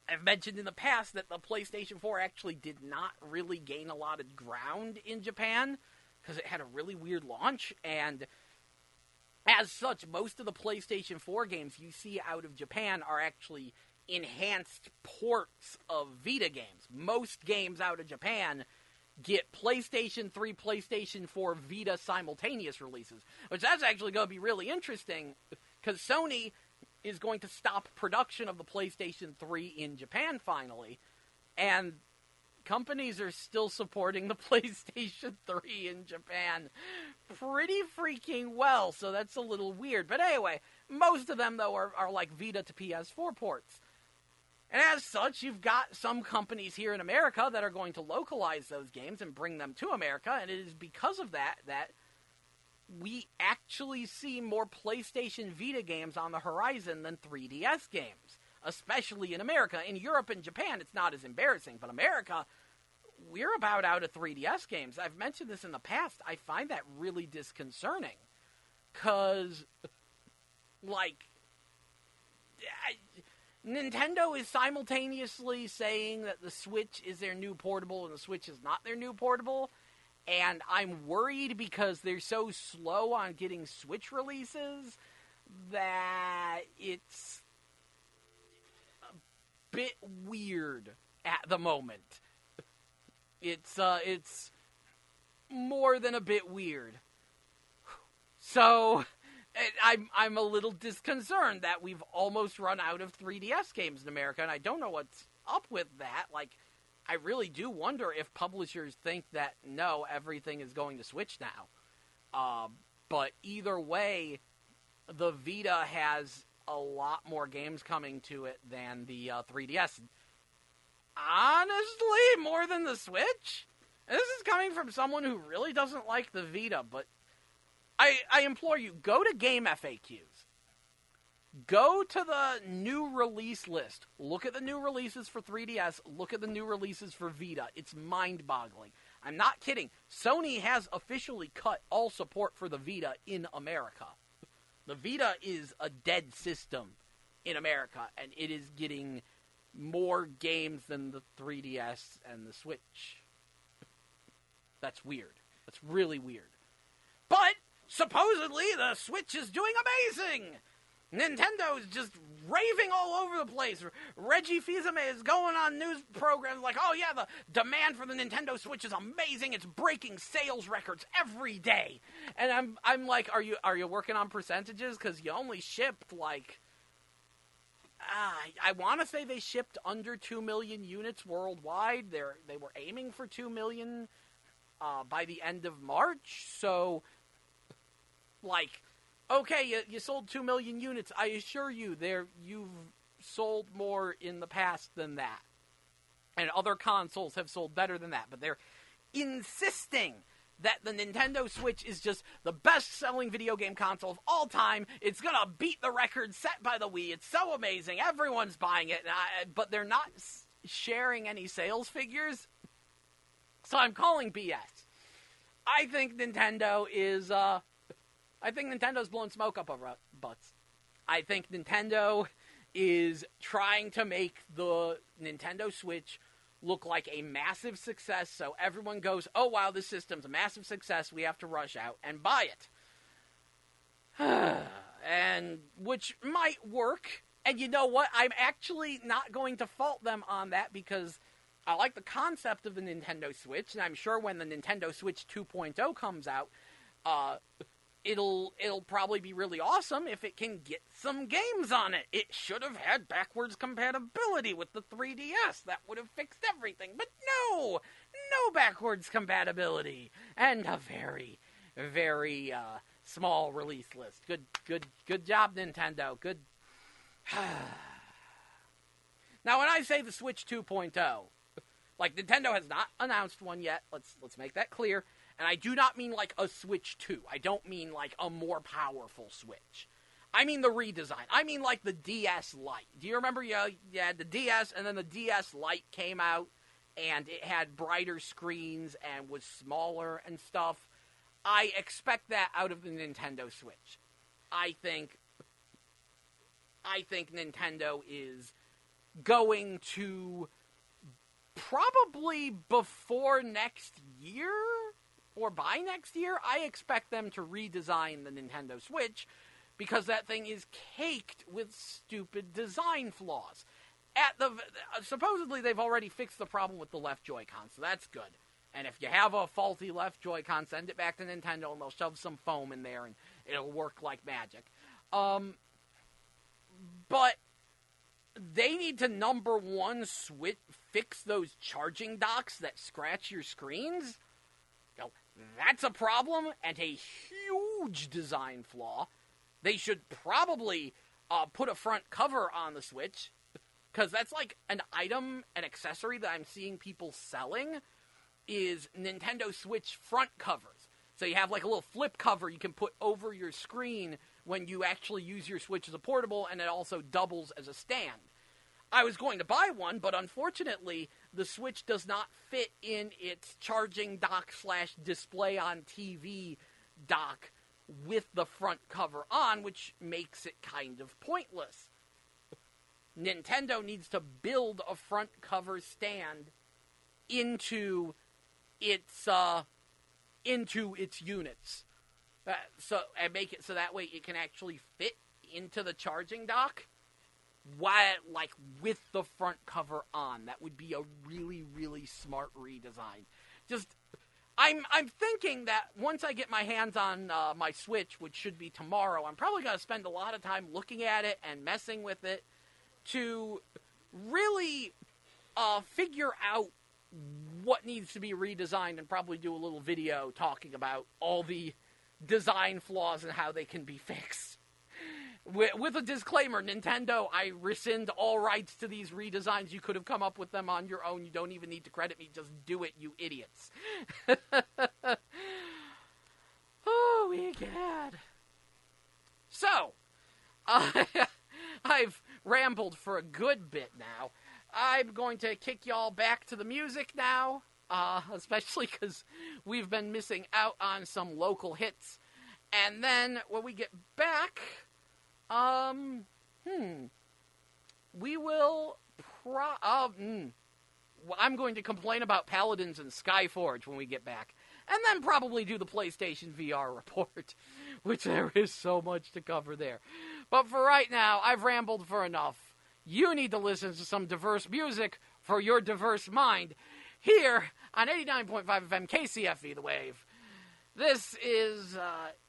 S2: I've mentioned in the past that the PlayStation 4 actually did not really gain a lot of ground in Japan because it had a really weird launch, and as such, most of the PlayStation 4 games you see out of Japan are actually enhanced ports of Vita games. Most games out of Japan get PlayStation 3, PlayStation 4, Vita simultaneous releases, which that's actually going to be really interesting because Sony is going to stop production of the PlayStation 3 in Japan finally, and companies are still supporting the PlayStation 3 in Japan pretty freaking well, so that's a little weird. But anyway, most of them, though, are like Vita to PS4 ports. And as such, you've got some companies here in America that are going to localize those games and bring them to America, and it is because of that we actually see more PlayStation Vita games on the horizon than 3DS games, especially in America. In Europe and Japan, it's not as embarrassing, but America, we're about out of 3DS games. I've mentioned this in the past. I find that really disconcerting, because, like, Nintendo is simultaneously saying that the Switch is their new portable and the Switch is not their new portable, and I'm worried because they're so slow on getting Switch releases that it's a bit weird at the moment. It's more than a bit weird. So I'm a little disconcerted that we've almost run out of 3DS games in America, and I don't know what's up with that. Like, I really do wonder if publishers think that, no, everything is going to Switch now. But either way, the Vita has a lot more games coming to it than the 3DS. Honestly, more than the Switch? And this is coming from someone who really doesn't like the Vita, but I implore you, go to Game FAQs. Go to the new release list. Look at the new releases for 3DS. Look at the new releases for Vita. It's mind-boggling. I'm not kidding. Sony has officially cut all support for the Vita in America. The Vita is a dead system in America, and it is getting more games than the 3DS and the Switch. That's weird. That's really weird. But supposedly the Switch is doing amazing! Nintendo's just raving all over the place. Reggie Fils-Aimé is going on news programs like, oh yeah, the demand for the Nintendo Switch is amazing. It's breaking sales records every day. And I'm like, are you working on percentages? Because you only shipped like, I want to say they shipped under 2 million units worldwide. They were aiming for 2 million by the end of March. So, like, okay, you sold 2 million units. I assure you, you've sold more in the past than that. And other consoles have sold better than that. But they're insisting that the Nintendo Switch is just the best-selling video game console of all time. It's going to beat the record set by the Wii. It's so amazing. Everyone's buying it. But they're not sharing any sales figures. So I'm calling BS. I think Nintendo is... I think Nintendo's blowing smoke up our butts. I think Nintendo is trying to make the Nintendo Switch look like a massive success, so everyone goes, oh wow, this system's a massive success, we have to rush out and buy it. And which might work, and you know what, I'm actually not going to fault them on that, because I like the concept of the Nintendo Switch, and I'm sure when the Nintendo Switch 2.0 comes out, it'll probably be really awesome if it can get some games on it. It should have had backwards compatibility with the 3DS. That would have fixed everything. But no backwards compatibility, and a very, very small release list. Good job, Nintendo. Good. Now, when I say the Switch 2.0, like, Nintendo has not announced one yet. Let's make that clear. And I do not mean like a Switch 2. I don't mean like a more powerful Switch. I mean the redesign. I mean like the DS Lite. Do you remember you had the DS, and then the DS Lite came out, and it had brighter screens and was smaller and stuff? I expect that out of the Nintendo Switch. I think Nintendo is going to, probably before next year, or by next year, I expect them to redesign the Nintendo Switch, because that thing is caked with stupid design flaws. Supposedly they've already fixed the problem with the left Joy-Con, so that's good. And if you have a faulty left Joy-Con, send it back to Nintendo and they'll shove some foam in there and it'll work like magic. But they need to, number one, fix those charging docks that scratch your screens. That's a problem and a huge design flaw. They should probably put a front cover on the Switch, because that's like an accessory that I'm seeing people selling, is Nintendo Switch front covers. So you have like a little flip cover you can put over your screen when you actually use your Switch as a portable, and it also doubles as a stand. I was going to buy one, but unfortunately, the Switch does not fit in its charging dock / display on TV dock with the front cover on, which makes it kind of pointless. Nintendo needs to build a front cover stand into its units, and make it so that way it can actually fit into the charging dock. With the front cover on. That would be a really, really smart redesign. I'm thinking that once I get my hands on my Switch, which should be tomorrow, I'm probably going to spend a lot of time looking at it and messing with it to really figure out what needs to be redesigned, and probably do a little video talking about all the design flaws and how they can be fixed. With a disclaimer, Nintendo, I rescind all rights to these redesigns. You could have come up with them on your own. You don't even need to credit me. Just do it, you idiots. Oh, my God. So, I've rambled for a good bit now. I'm going to kick y'all back to the music now, especially because we've been missing out on some local hits. And then, when we get back, we will I'm going to complain about Paladins and Skyforge when we get back. And then probably do the PlayStation VR report, which there is so much to cover there. But for right now, I've rambled for enough. You need to listen to some diverse music for your diverse mind here on 89.5 FM KCFE The Wave. This is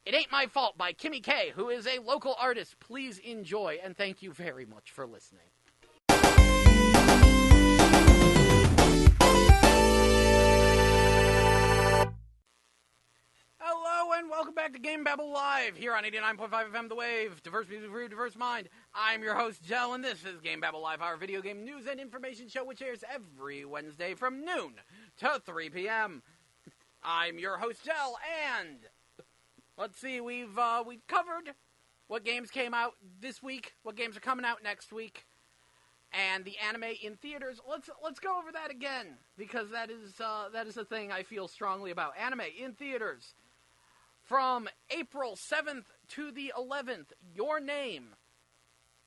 S2: It Ain't My Fault by Kimmy K, who is a local artist. Please enjoy, and thank you very much for listening. Hello, and welcome back to GameBabble Live, here on 89.5 FM The Wave. Diverse music for your diverse mind. I'm your host, Jell, and this is GameBabble Live, our video game news and information show, which airs every Wednesday from noon to 3 p.m. I'm your host, Jell, and let's see, we've covered what games came out this week, what games are coming out next week, and the anime in theaters. Let's go over that again, because that is a thing I feel strongly about. Anime in theaters. From April 7th to the 11th, Your Name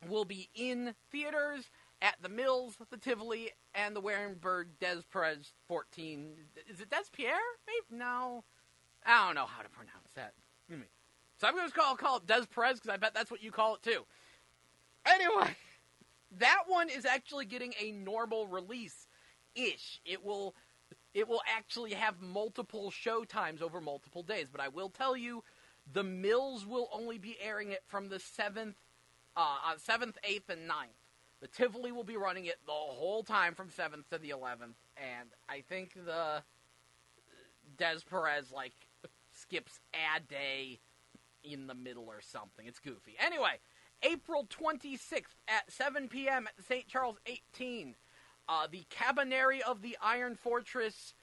S2: will be in theaters, at the Mills, the Tivoli, and the Warenberg Des Perez 14. Is it Des Pierre? Maybe? No. I don't know how to pronounce that. So I'm going to call it Des Perez because I bet that's what you call it too. Anyway, that one is actually getting a normal release-ish. It will actually have multiple show times over multiple days, but I will tell you, the Mills will only be airing it from the 7th, 8th, and 9th. The Tivoli will be running it the whole time from 7th to the 11th, and I think the Des Perez, skips a day in the middle or something. It's goofy. Anyway, April 26th at 7 p.m. at the St. Charles 18, the Cabaneri of the Iron Fortress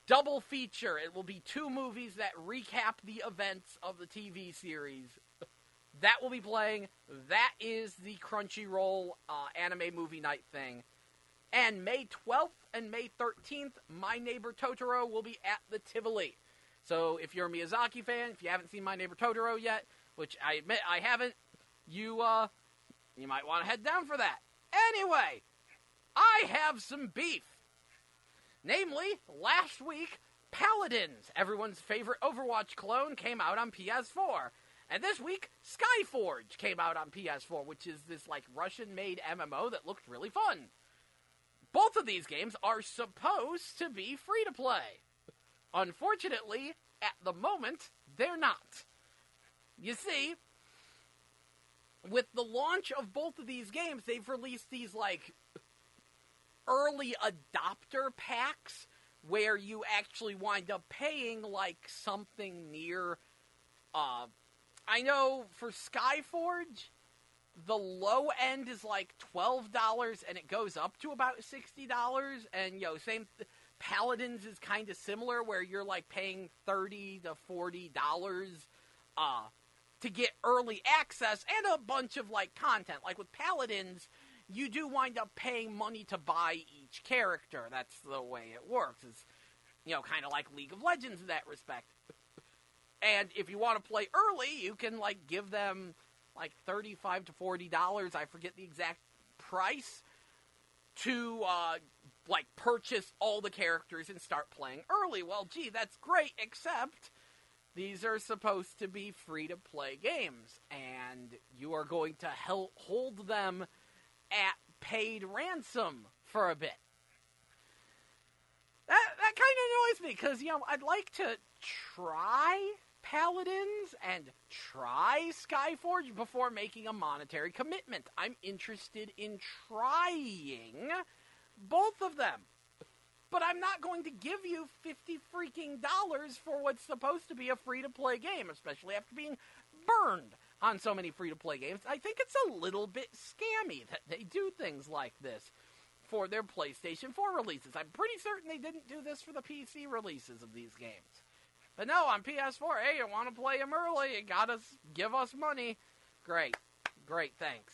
S2: double feature. It will be 2 movies that recap the events of the TV series. That will be playing. That is the Crunchyroll anime movie night thing. And May 12th and May 13th, My Neighbor Totoro will be at the Tivoli. So if you're a Miyazaki fan, if you haven't seen My Neighbor Totoro yet, which I admit I haven't, you might want to head down for that. Anyway, I have some beef. Namely, last week, Paladins, everyone's favorite Overwatch clone, came out on PS4. And this week, Skyforge came out on PS4, which is this, Russian-made MMO that looked really fun. Both of these games are supposed to be free-to-play. Unfortunately, at the moment, they're not. You see, with the launch of both of these games, they've released these, early adopter packs where you actually wind up paying, something near, I know for Skyforge, the low end is $12 and it goes up to about $60. And, same, Paladins is kind of similar where you're paying $30 to $40 to get early access and a bunch of content. With Paladins, you do wind up paying money to buy each character. That's the way it works. It's, kind of like League of Legends in that respect. And if you want to play early, you can, give them, $35 to $40, I forget the exact price, to, purchase all the characters and start playing early. Well, gee, that's great, except these are supposed to be free-to-play games, and you are going to hold them at paid ransom for a bit. That kind of annoys me, because, I'd like to try Paladins and try Skyforge before making a monetary commitment. I'm interested in trying both of them. But I'm not going to give you $50 freaking for what's supposed to be a free-to-play game, especially after being burned on so many free-to-play games. I think it's a little bit scammy that they do things like this for their PlayStation 4 releases. I'm pretty certain they didn't do this for the PC releases of these games. But no, on PS4, hey, you want to play them early, you gotta give us money. Great, thanks.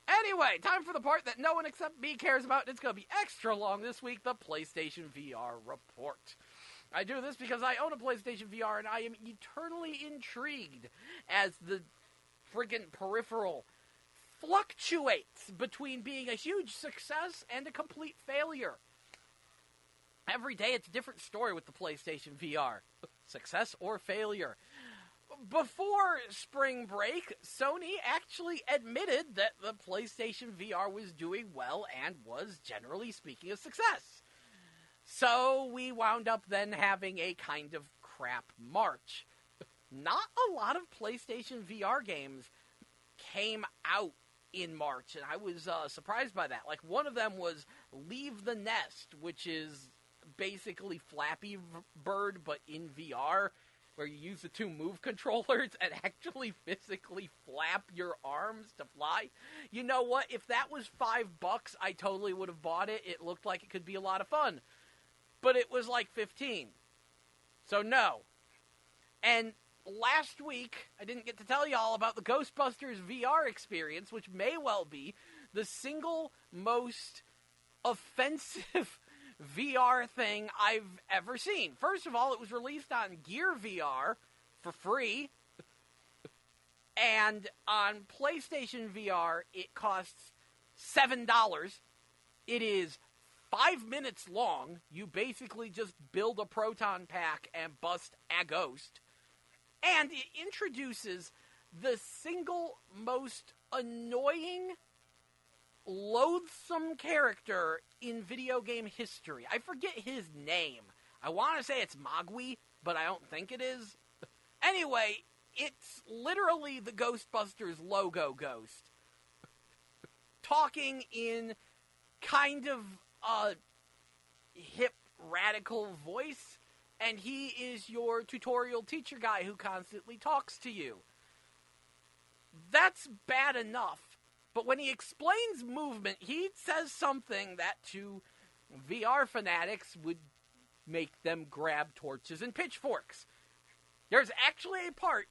S2: Anyway, time for the part that no one except me cares about. It's going to be extra long this week, the PlayStation VR report. I do this because I own a PlayStation VR, and I am eternally intrigued as the friggin' peripheral fluctuates between being a huge success and a complete failure. Every day it's a different story with the PlayStation VR. Success or failure. Before spring break, Sony actually admitted that the PlayStation VR was doing well and was, generally speaking, a success. So we wound up then having a kind of crap March. Not a lot of PlayStation VR games came out in March, and I was surprised by that. One of them was Leave the Nest, which is basically Flappy Bird, but in VR, where you use the 2 move controllers and actually physically flap your arms to fly. You know what? If that was $5, I totally would have bought it. It looked like it could be a lot of fun. But it was $15. So no. And last week, I didn't get to tell y'all about the Ghostbusters VR experience, which may well be the single most offensive VR thing I've ever seen. First of all, it was released on Gear VR for free, and on PlayStation VR, it costs $7. It is 5 minutes long. You basically just build a proton pack and bust a ghost. And it introduces the single most annoying, loathsome character in video game history. I forget his name. I want to say it's Mogwai, but I don't think it is. Anyway, it's literally the Ghostbusters logo ghost. Talking in kind of a hip, radical voice, and he is your tutorial teacher guy who constantly talks to you. That's bad enough, but when he explains movement, he says something that to VR fanatics would make them grab torches and pitchforks. There's actually a part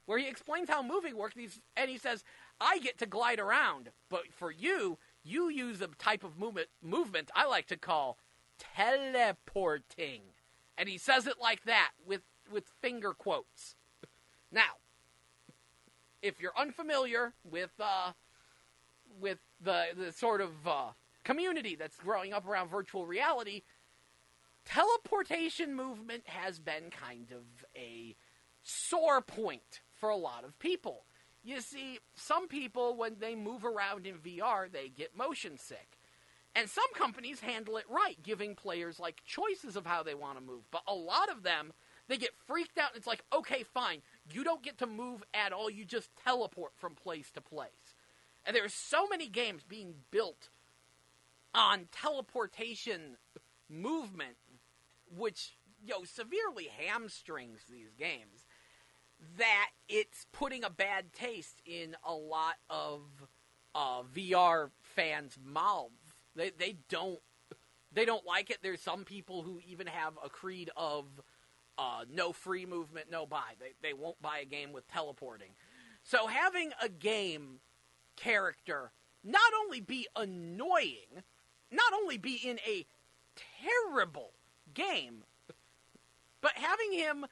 S2: where he explains how moving works, and he says, I get to glide around, but for you use a type of movement I like to call teleporting. And he says it like that, with finger quotes. Now, if you're unfamiliar with the sort of community that's growing up around virtual reality, teleportation movement has been kind of a sore point for a lot of people. You see, some people, when they move around in VR, they get motion sick. And some companies handle it right, giving players, like, choices of how they want to move. But a lot of them, they get freaked out, and it's like, okay, fine, you don't get to move at all, you just teleport from place to place. And there's so many games being built on teleportation movement, which, severely hamstrings these games, that it's putting a bad taste in a lot of VR fans' mouths. They don't like it. There's some people who even have a creed of no free movement, no buy. They won't buy a game with teleporting. So having a game character not only be annoying, not only be in a terrible game, but having him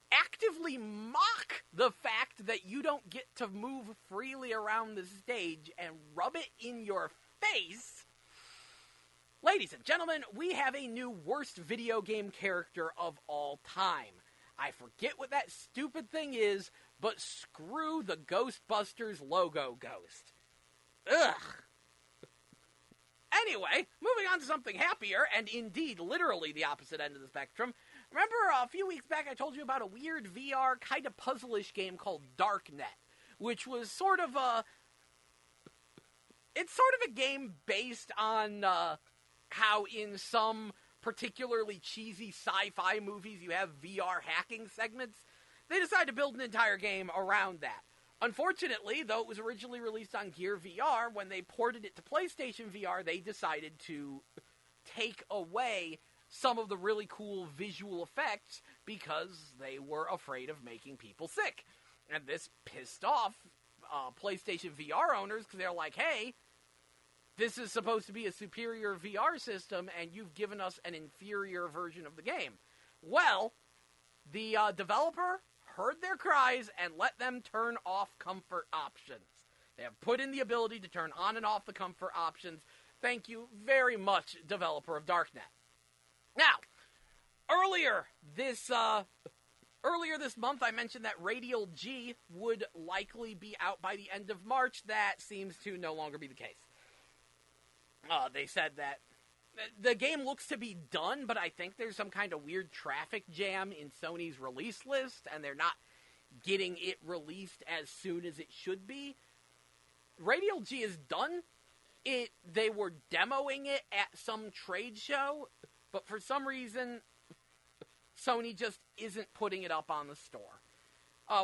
S2: actively mock the fact that you don't get to move freely around the stage and rub it in your face. Ladies and gentlemen, we have a new worst video game character of all time. I forget what that stupid thing is, but screw the Ghostbusters logo ghost. Ugh. Anyway, moving on to something happier, and indeed literally the opposite end of the spectrum. Remember a few weeks back I told you about a weird VR kind of puzzle-ish game called Darknet, which was sort of a game based on how in some particularly cheesy sci-fi movies you have VR hacking segments. They decided to build an entire game around that. Unfortunately, though it was originally released on Gear VR, when they ported it to PlayStation VR, they decided to take away some of the really cool visual effects because they were afraid of making people sick. And this pissed off PlayStation VR owners because they're like, hey, this is supposed to be a superior VR system, and you've given us an inferior version of the game. Well, the developer heard their cries and let them turn off comfort options. They have put in the ability to turn on and off the comfort options. Thank you very much, developer of Darknet. Now, earlier this month, I mentioned that Radial G would likely be out by the end of March. That seems to no longer be the case. They said that the game looks to be done, but I think there's some kind of weird traffic jam in Sony's release list, and they're not getting it released as soon as it should be. Radial G is done. They were demoing it at some trade show, but for some reason, Sony just isn't putting it up on the store,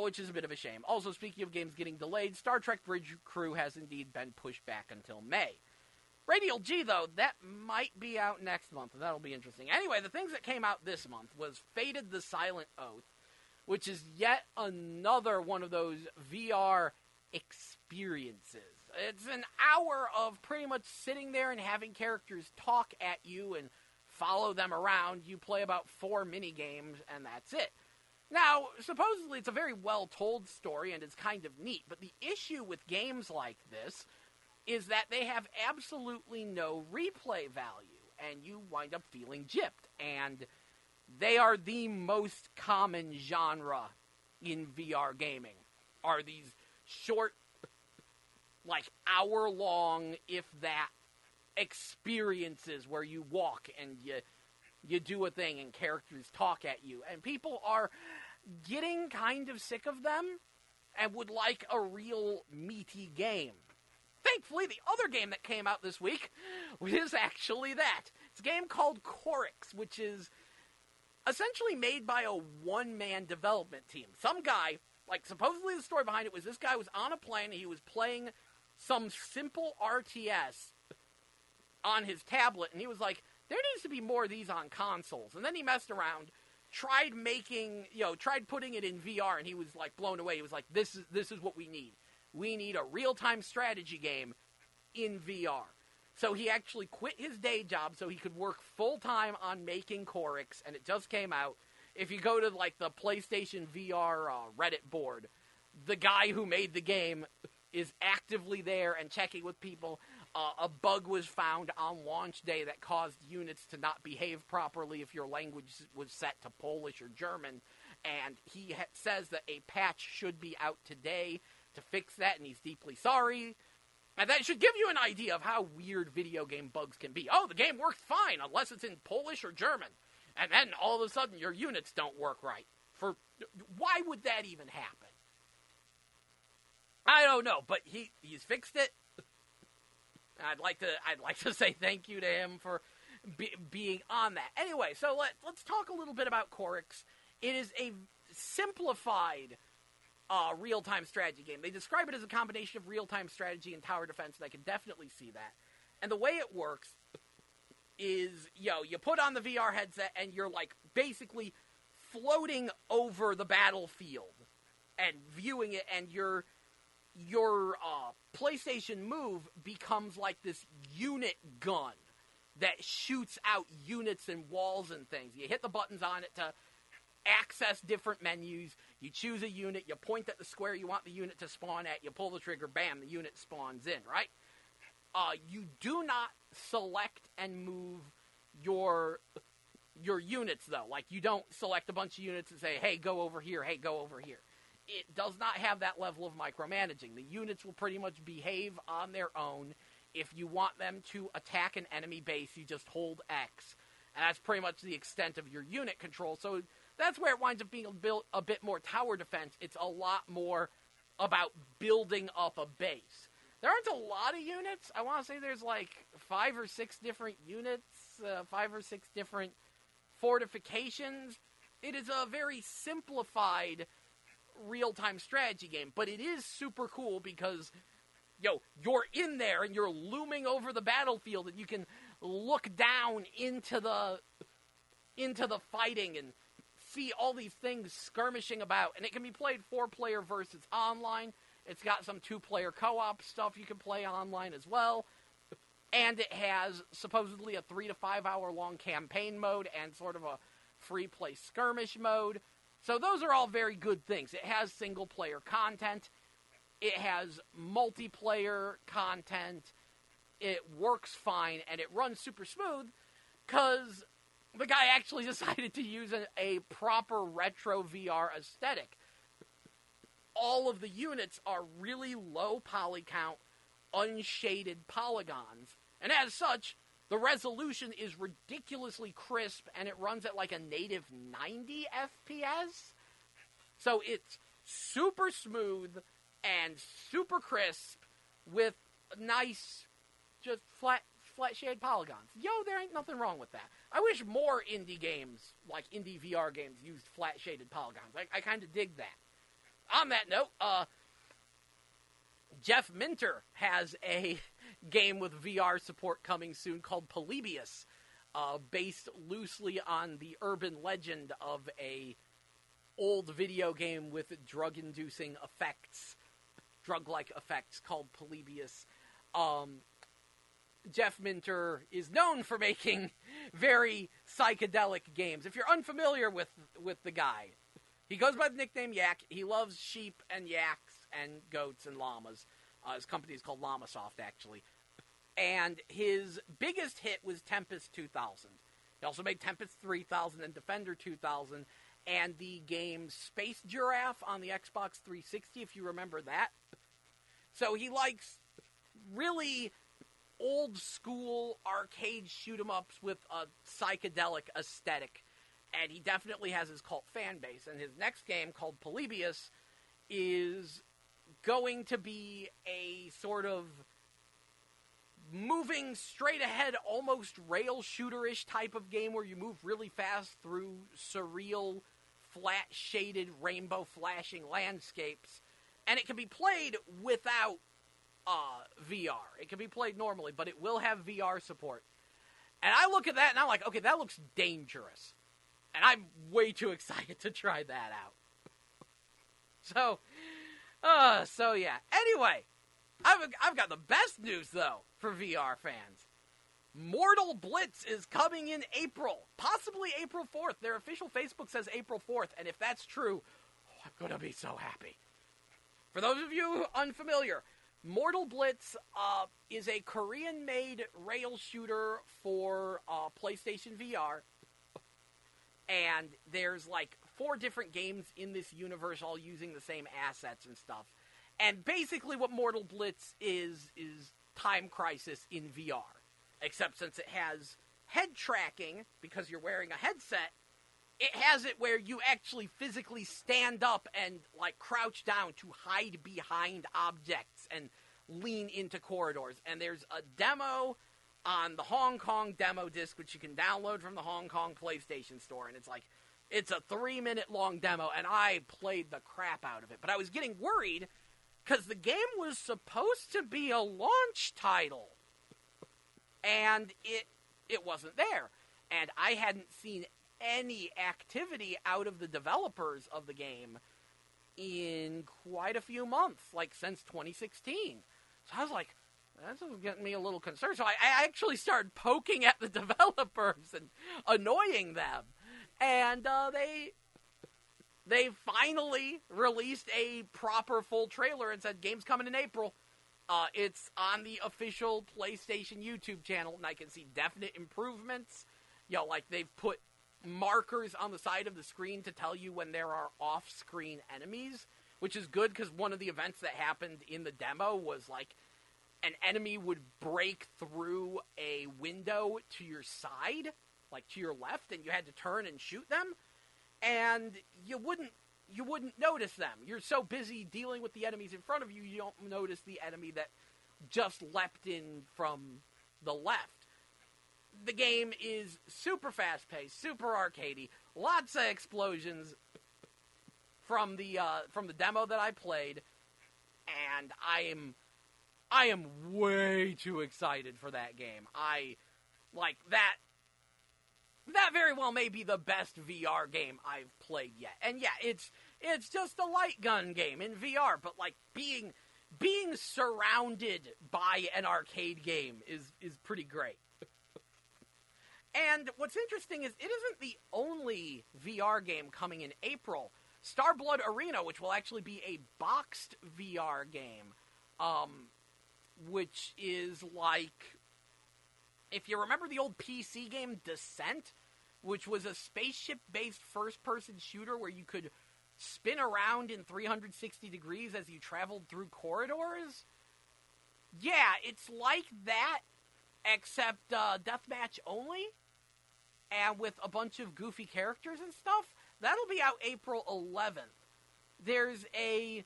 S2: which is a bit of a shame. Also, speaking of games getting delayed, Star Trek Bridge Crew has indeed been pushed back until May. Radial G, though, that might be out next month, and that'll be interesting. Anyway, the things that came out this month was Fated the Silent Oath, which is yet another one of those VR experiences. It's an hour of pretty much sitting there and having characters talk at you and follow them around. You play about 4 mini-games, and that's it. Now, supposedly it's a very well-told story, and it's kind of neat, but the issue with games like this is that they have absolutely no replay value, and you wind up feeling gypped. And they are the most common genre in VR gaming, are these short, like hour-long, if that, experiences where you walk and you do a thing and characters talk at you. And people are getting kind of sick of them and would like a real meaty game. Thankfully, the other game that came out this week is actually that. It's a game called Chorix, which is essentially made by a one-man development team. Some guy, like, supposedly the story behind it was this guy was on a plane, he was playing some simple RTS on his tablet, and he was like, there needs to be more of these on consoles. And then he messed around, tried putting it in VR, and he was, like, blown away. He was like, this is what we need. We need a real-time strategy game in VR. So he actually quit his day job so he could work full-time on making Chorix, and it just came out. If you go to, like, the PlayStation VR Reddit board, the guy who made the game is actively there and checking with people. A bug was found on launch day that caused units to not behave properly if your language was set to Polish or German, and he says that a patch should be out today to fix that, and he's deeply sorry. And that should give you an idea of how weird video game bugs can be. Oh, the game works fine unless it's in Polish or German. And then all of a sudden your units don't work right. Why would that even happen? I don't know, but he's fixed it. I'd like to say thank you to him for being on that. Anyway, so let's talk a little bit about Chorix. It is a simplified real-time strategy game. They describe it as a combination of real-time strategy and tower defense, and I can definitely see that. And the way it works is, you put on the VR headset, and you're, like, basically floating over the battlefield and viewing it, and your PlayStation Move becomes like this unit gun that shoots out units and walls and things. You hit the buttons on it to access different menus. You choose a unit, you point at the square you want the unit to spawn at, you pull the trigger, bam, the unit spawns in, right? You do not select and move your units, though. Like, you don't select a bunch of units and say, hey, go over here, hey, go over here. It does not have that level of micromanaging. The units will pretty much behave on their own. If you want them to attack an enemy base, you just hold X. And that's pretty much the extent of your unit control. So that's where it winds up being a bit more tower defense. It's a lot more about building up a base. There aren't a lot of units. I want to say there's like 5 or 6 different units, 5 or 6 different fortifications. It is a very simplified real-time strategy game, but it is super cool because, you're in there and you're looming over the battlefield and you can look down into the fighting and see all these things skirmishing about, and it can be played 4-player versus online. It's got some 2-player co-op stuff you can play online as well, and it has supposedly a 3 to 5 hour long campaign mode and sort of a free play skirmish mode. So those are all very good things. It has single-player content. It has multiplayer content. It works fine, and it runs super smooth because the guy actually decided to use a proper retro VR aesthetic. All of the units are really low poly count, unshaded polygons, and as such, the resolution is ridiculously crisp, and it runs at like a native 90 FPS. So it's super smooth and super crisp with nice, just flat shade polygons. There ain't nothing wrong with that. I wish more indie games, like indie VR games, used flat shaded polygons. I kind of dig that. On that note, Jeff Minter has a game with VR support coming soon called Polybius, based loosely on the urban legend of a old video game with drug-inducing effects, drug-like effects called Polybius. Jeff Minter is known for making very psychedelic games. If you're unfamiliar with the guy, he goes by the nickname Yak. He loves sheep and yaks and goats and llamas. His company is called Llamasoft, actually. And his biggest hit was Tempest 2000. He also made Tempest 3000 and Defender 2000, and the game Space Giraffe on the Xbox 360, if you remember that. So he likes really old-school arcade shoot-em-ups with a psychedelic aesthetic, and he definitely has his cult fan base. And his next game, called Polybius, is going to be a sort of moving straight ahead, almost rail shooter-ish type of game where you move really fast through surreal, flat shaded, rainbow flashing landscapes. And it can be played without VR. It can be played normally, but it will have VR support. And I look at that and I'm like, okay, that looks dangerous. And I'm way too excited to try that out. So yeah. Anyway, I've got the best news, though, for VR fans. Mortal Blitz is coming in April, possibly April 4th. Their official Facebook says April 4th, and if that's true, I'm going to be so happy. For those of you unfamiliar, Mortal Blitz is a Korean-made rail shooter for PlayStation VR, and there's like 4 different games in this universe all using the same assets and stuff. And basically what Mortal Blitz is Time Crisis in VR. Except since it has head tracking, because you're wearing a headset, it has it where you actually physically stand up and, like, crouch down to hide behind objects and lean into corridors. And there's a demo on the Hong Kong demo disc, which you can download from the Hong Kong PlayStation Store. And it's a 3-minute long demo, and I played the crap out of it. But I was getting worried, because the game was supposed to be a launch title. And it wasn't there. And I hadn't seen any activity out of the developers of the game in quite a few months, like since 2016. So I was like, that's getting me a little concerned. So I actually started poking at the developers and annoying them. And they finally released a proper full trailer and said, game's coming in April. It's on the official PlayStation YouTube channel, and I can see definite improvements. You know, like they've put markers on the side of the screen to tell you when there are off-screen enemies, which is good because one of the events that happened in the demo was like an enemy would break through a window to your side, like to your left, and you had to turn and shoot them, and you wouldn't notice them. You're so busy dealing with the enemies in front of you, you don't notice the enemy that just leapt in from the left. The game is super fast-paced, super arcadey, lots of explosions from the demo that I played, and I am way too excited for that game. I like that. That very well may be the best VR game I've played yet. And yeah, it's just a light gun game in VR, but like being surrounded by an arcade game is pretty great. And what's interesting is it isn't the only VR game coming in April. Starblood Arena, which will actually be a boxed VR game, which is like, if you remember the old PC game Descent, which was a spaceship-based first-person shooter where you could spin around in 360 degrees as you traveled through corridors? Yeah, it's like that, except deathmatch only, and with a bunch of goofy characters and stuff. That'll be out April 11th. There's a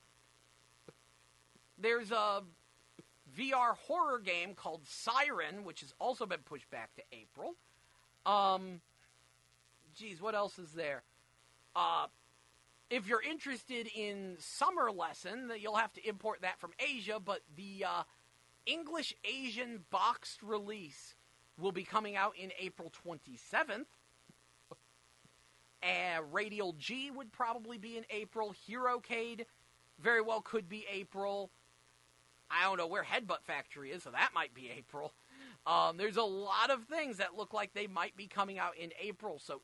S2: VR horror game called Siren, which has also been pushed back to April. What else is there? If you're interested in Summer Lesson, you'll have to import that from Asia, but the English-Asian boxed release will be coming out in April 27th. Radial G would probably be in April. HeroCade very well could be April. I don't know where Headbutt Factory is, so that might be April. There's a lot of things that look like they might be coming out in April, so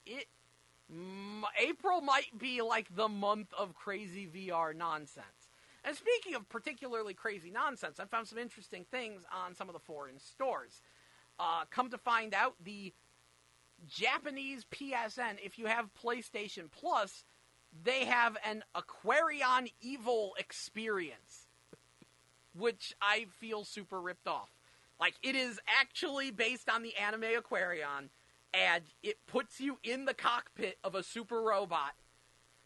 S2: April might be like the month of crazy VR nonsense. And speaking of particularly crazy nonsense, I found some interesting things on some of the foreign stores. Come to find out, the Japanese PSN, if you have PlayStation Plus, they have an Aquarion Evil experience, which I feel super ripped off. Like, it is actually based on the anime Aquarion, and it puts you in the cockpit of a super robot.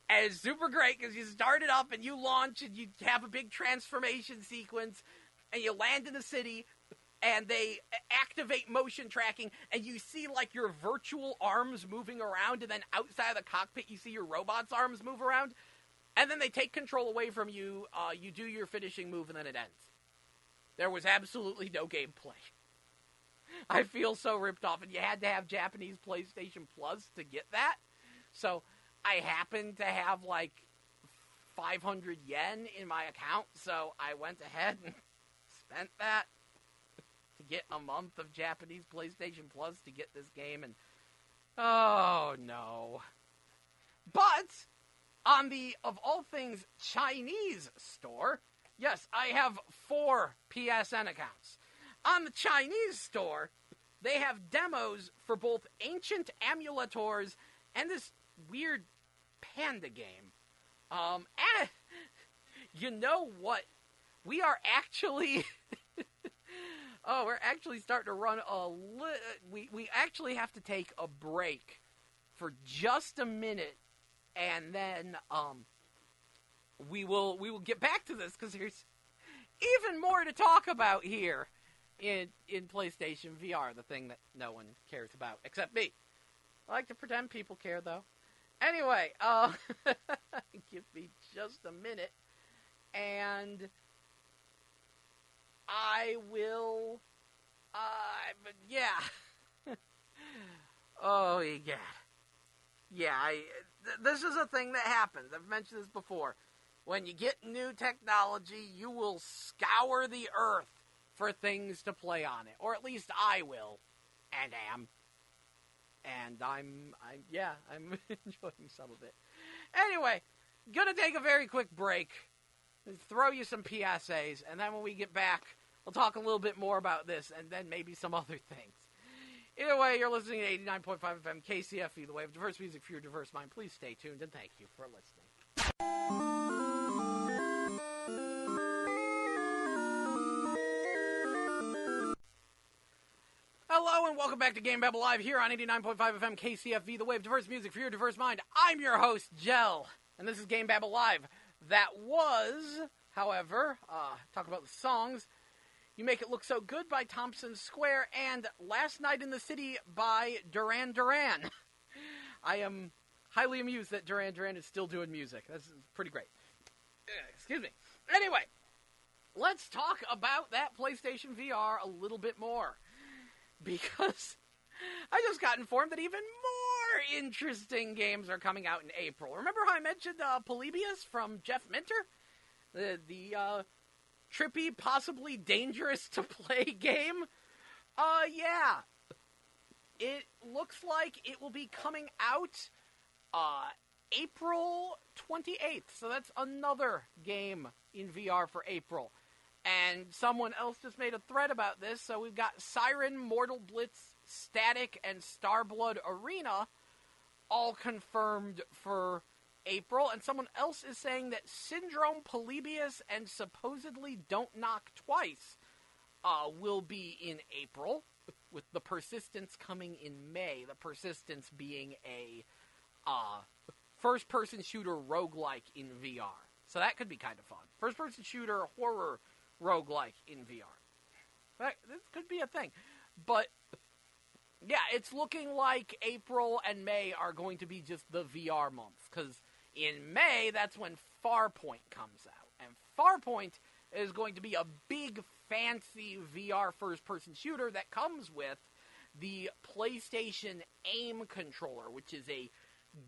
S2: And it's super great because you start it up and you launch and you have a big transformation sequence and you land in a city and they activate motion tracking and you see like your virtual arms moving around, and then outside of the cockpit you see your robot's arms move around, and then they take control away from you, you do your finishing move, and then it ends. There was absolutely no gameplay. I feel so ripped off, and you had to have Japanese PlayStation Plus to get that. So I happened to have like 500 yen in my account, so I went ahead and spent that to get a month of Japanese PlayStation Plus to get this game, and oh no. But on the, of all things, Chinese store, yes, I have 4 PSN accounts. On the Chinese store, they have demos for both Ancient Amuletors and this weird panda game. And you know what? We are actually... we're actually starting to run a we actually have to take a break for just a minute, and then we will get back to this because there's even more to talk about here in PlayStation VR, the thing that no one cares about except me. I like to pretend people care, though. Anyway, give me just a minute, and I will, yeah. Oh, yeah. Yeah, this is a thing that happens. I've mentioned this before. When you get new technology, you will scour the earth for things to play on it. Or at least I will, and am. And I'm enjoying some of it. Anyway, gonna take a very quick break, throw you some PSAs, and then when we get back, we'll talk a little bit more about this, and then maybe some other things. Either way, you're listening to 89.5 FM KCFE, the way of diverse music for your diverse mind. Please stay tuned, and thank you for listening. Hello and welcome back to GameBabble Live here on 89.5 FM KCFV, the wave diverse music for your diverse mind. I'm your host, Jell, and this is GameBabble Live. That was, however, talk about the songs, You Make It Look So Good by Thompson Square, and Last Night in the City by Duran Duran. I am highly amused that Duran Duran is still doing music. That's pretty great. Excuse me. Anyway, let's talk about that PlayStation VR a little bit more, because I just got informed that even more interesting games are coming out in April. Remember how I mentioned Polybius from Jeff Minter? The trippy, possibly dangerous to play game? Yeah. It looks like it will be coming out April 28th. So that's another game in VR for April. And someone else just made a thread about this, so we've got Siren, Mortal Blitz, Static, and Starblood Arena all confirmed for April, and someone else is saying that Syndrome, Polybius, and supposedly Don't Knock Twice will be in April, with the Persistence coming in May, the Persistence being a first-person shooter roguelike in VR. So that could be kind of fun. First-person shooter horror roguelike in VR. This could be a thing. But, yeah, it's looking like April and May are going to be just the VR months. Because in May, that's when Farpoint comes out. And Farpoint is going to be a big, fancy VR first-person shooter that comes with the PlayStation Aim controller, which is a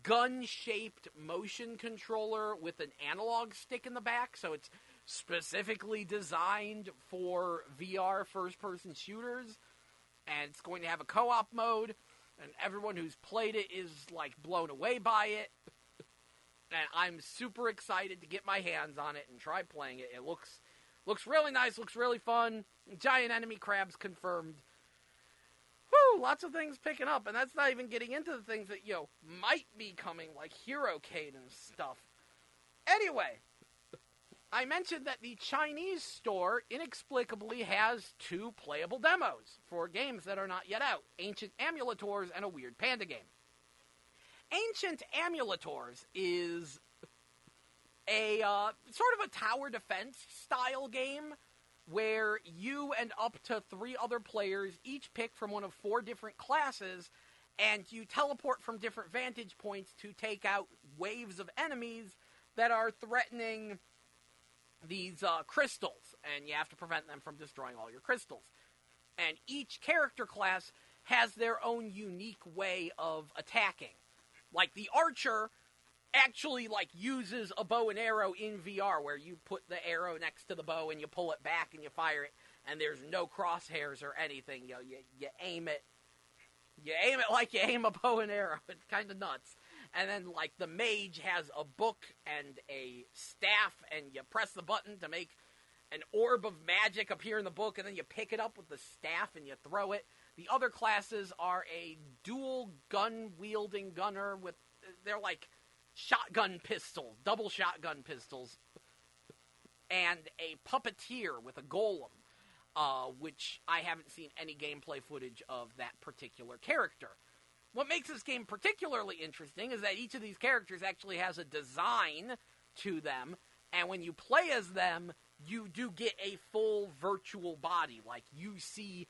S2: gun-shaped motion controller with an analog stick in the back. So it's specifically designed for VR first-person shooters, and it's going to have a co-op mode, and everyone who's played it is, like, blown away by it. and I'm super excited to get my hands on it and try playing it. It looks really nice, looks really fun. Giant enemy crabs confirmed. Whew, lots of things picking up, and that's not even getting into the things that, might be coming, like Hero-Cade and stuff. Anyway, I mentioned that the Chinese store inexplicably has 2 playable demos for games that are not yet out, Ancient Amuletors and a weird panda game. Ancient Amuletors is a sort of a tower defense style game where you and up to 3 other players each pick from one of 4 different classes, and you teleport from different vantage points to take out waves of enemies that are threatening these crystals, and you have to prevent them from destroying all your crystals. And each character class has their own unique way of attacking. Like, the archer actually, uses a bow and arrow in VR, where you put the arrow next to the bow and you pull it back and you fire it, and there's no crosshairs or anything. You aim it. You aim it like you aim a bow and arrow. It's kind of nuts. And then, the mage has a book and a staff, and you press the button to make an orb of magic appear in the book, and then you pick it up with the staff and you throw it. The other classes are a dual gun-wielding gunner with... They're shotgun pistols, double shotgun pistols, and a puppeteer with a golem, which I haven't seen any gameplay footage of that particular character. What makes this game particularly interesting is that each of these characters actually has a design to them, and when you play as them, you do get a full virtual body. You see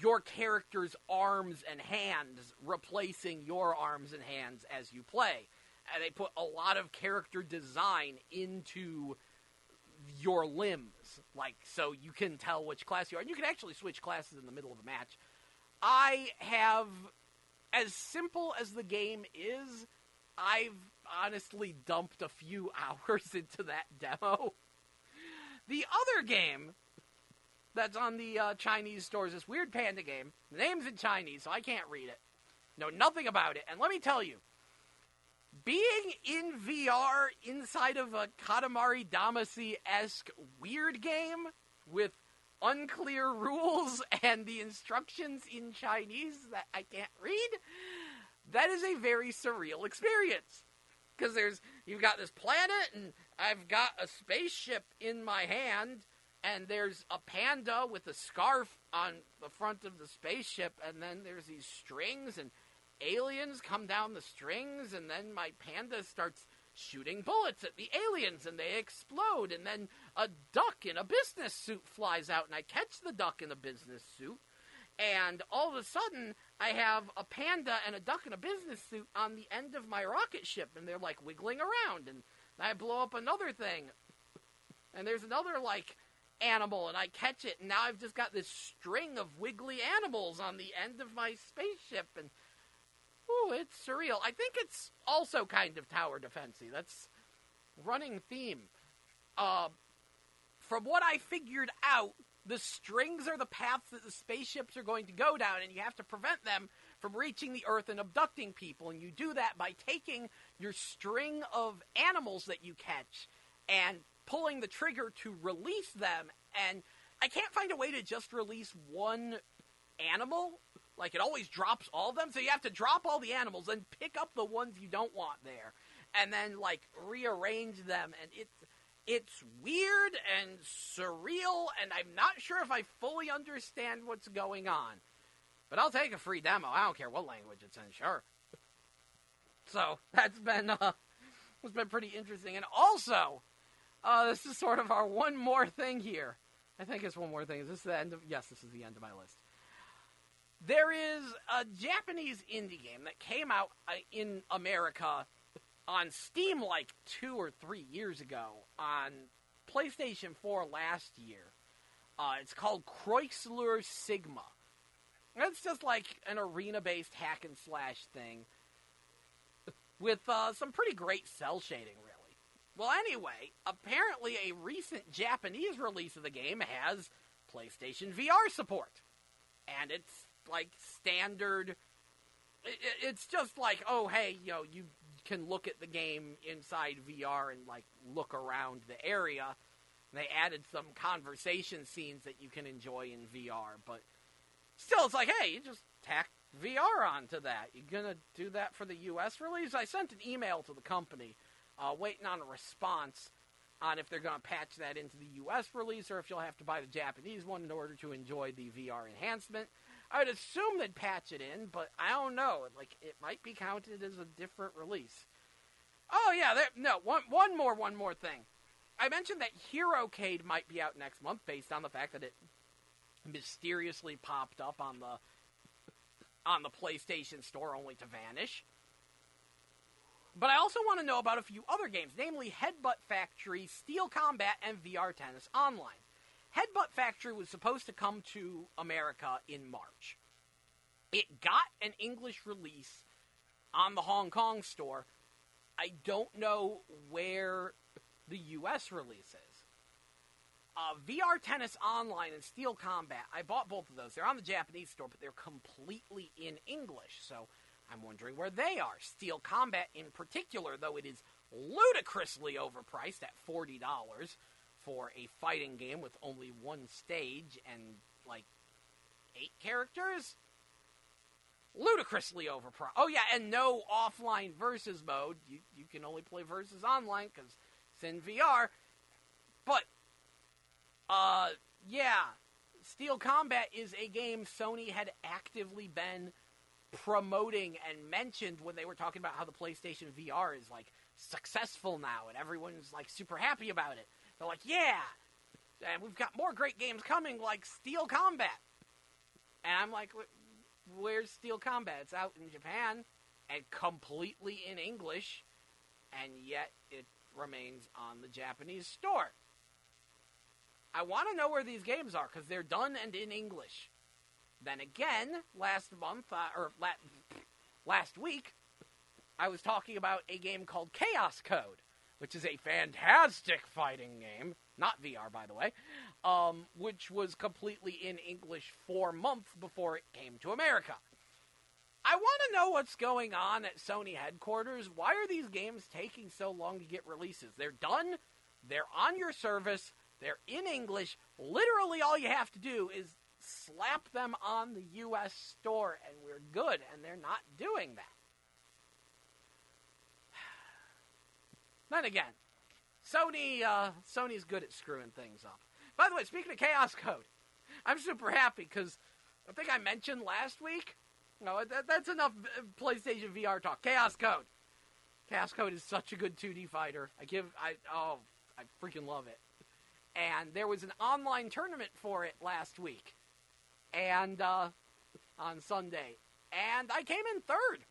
S2: your character's arms and hands replacing your arms and hands as you play. And they put a lot of character design into your limbs, so you can tell which class you are. And you can actually switch classes in the middle of a match. I have, as simple as the game is, I've honestly dumped a few hours into that demo. The other game that's on the Chinese store is this weird panda game. The name's in Chinese, so I can't read it. Know nothing about it. And let me tell you, being in VR inside of a Katamari Damacy-esque weird game with unclear rules and the instructions in Chinese that I can't read, that is a very surreal experience. Because you've got this planet, and I've got a spaceship in my hand, and there's a panda with a scarf on the front of the spaceship, and then there's these strings, and aliens come down the strings, and then my panda starts shooting bullets at the aliens, and they explode, and then a duck in a business suit flies out, and I catch the duck in a business suit, and all of a sudden, I have a panda and a duck in a business suit on the end of my rocket ship, and they're, wiggling around, and I blow up another thing, and there's another, animal, and I catch it, and now I've just got this string of wiggly animals on the end of my spaceship, and ooh, it's surreal. I think it's also kind of tower defense-y. That's running theme. From what I figured out, the strings are the paths that the spaceships are going to go down, and you have to prevent them from reaching the Earth and abducting people. And you do that by taking your string of animals that you catch and pulling the trigger to release them. And I can't find a way to just release one animal. It always drops all of them, so you have to drop all the animals and pick up the ones you don't want there, and then, rearrange them, and it's weird and surreal, and I'm not sure if I fully understand what's going on. But I'll take a free demo. I don't care what language it's in, sure. So, that's been pretty interesting. And also, this is sort of our one more thing here. I think it's one more thing. Is this the end of... Yes, this is the end of my list. There is a Japanese indie game that came out in America on Steam 2 or 3 years ago, on PlayStation 4 last year. It's called Chrysler Sigma. It's just an arena-based hack-and-slash thing with some pretty great cell shading, really. Well, anyway, apparently a recent Japanese release of the game has PlayStation VR support. And it's standard. It's just oh, hey, you can look at the game inside VR and, like, look around the area. They added some conversation scenes that you can enjoy in VR, but still, it's like, hey, you just tack VR onto that. You gonna do that for the U.S. release? I sent an email to the company, waiting on a response on if they're gonna patch that into the U.S. release or if you'll have to buy the Japanese one in order to enjoy the VR enhancement. I would assume they'd patch it in, but I don't know. Like, it might be counted as a different release. Oh yeah, one more thing. I mentioned that HeroCade might be out next month based on the fact that it mysteriously popped up on the PlayStation Store only to vanish. But I also want to know about a few other games, namely Headbutt Factory, Steel Combat, and VR Tennis Online. Headbutt Factory was supposed to come to America in March. It got an English release on the Hong Kong store. I don't know where the U.S. release is. VR Tennis Online and Steel Combat, I bought both of those. They're on the Japanese store, but they're completely in English, so I'm wondering where they are. Steel Combat in particular, though it is ludicrously overpriced at $40 for a fighting game with only one stage and, like, 8 characters? Ludicrously overpriced. Oh, yeah, and no offline versus mode. You can only play versus online because it's in VR. But, yeah, Steel Combat is a game Sony had actively been promoting and mentioned when they were talking about how the PlayStation VR is, like, successful now and everyone's, like, super happy about it. They're like, yeah, and we've got more great games coming like Steel Combat. And I'm like, where's Steel Combat? It's out in Japan and completely in English, and yet it remains on the Japanese store. I want to know where these games are, because they're done and in English. Then again, last week, I was talking about a game called Chaos Code, which is a fantastic fighting game, not VR, by the way, which was completely in English 4 months before it came to America. I want to know what's going on at Sony headquarters. Why are these games taking so long to get releases? They're done, they're on your service, they're in English. Literally all you have to do is slap them on the U.S. store and we're good, and they're not doing that. Then again, Sony's good at screwing things up. By the way, speaking of Chaos Code, I'm super happy because I think I mentioned last week. No, that's enough PlayStation VR talk. Chaos Code. Chaos Code is such a good 2D fighter. I freaking love it. And there was an online tournament for it last week, and on Sunday, and I came in third.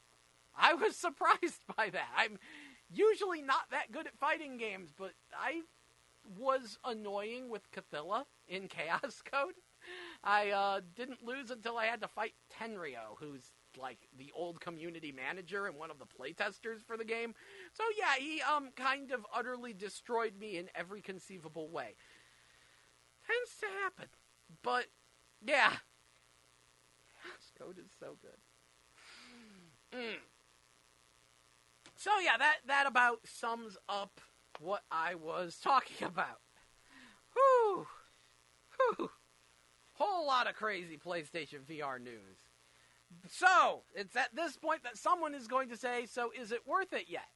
S2: I was surprised by that. I'm usually not that good at fighting games, but I was annoying with Cthulhu in Chaos Code. I didn't lose until I had to fight Tenryo, who's like the old community manager and one of the playtesters for the game. So yeah, he kind of utterly destroyed me in every conceivable way. Tends to happen. But yeah, Chaos Code is so good. So yeah, that about sums up what I was talking about. Whew. Whole lot of crazy PlayStation VR news. So, it's at this point that someone is going to say, so is it worth it yet?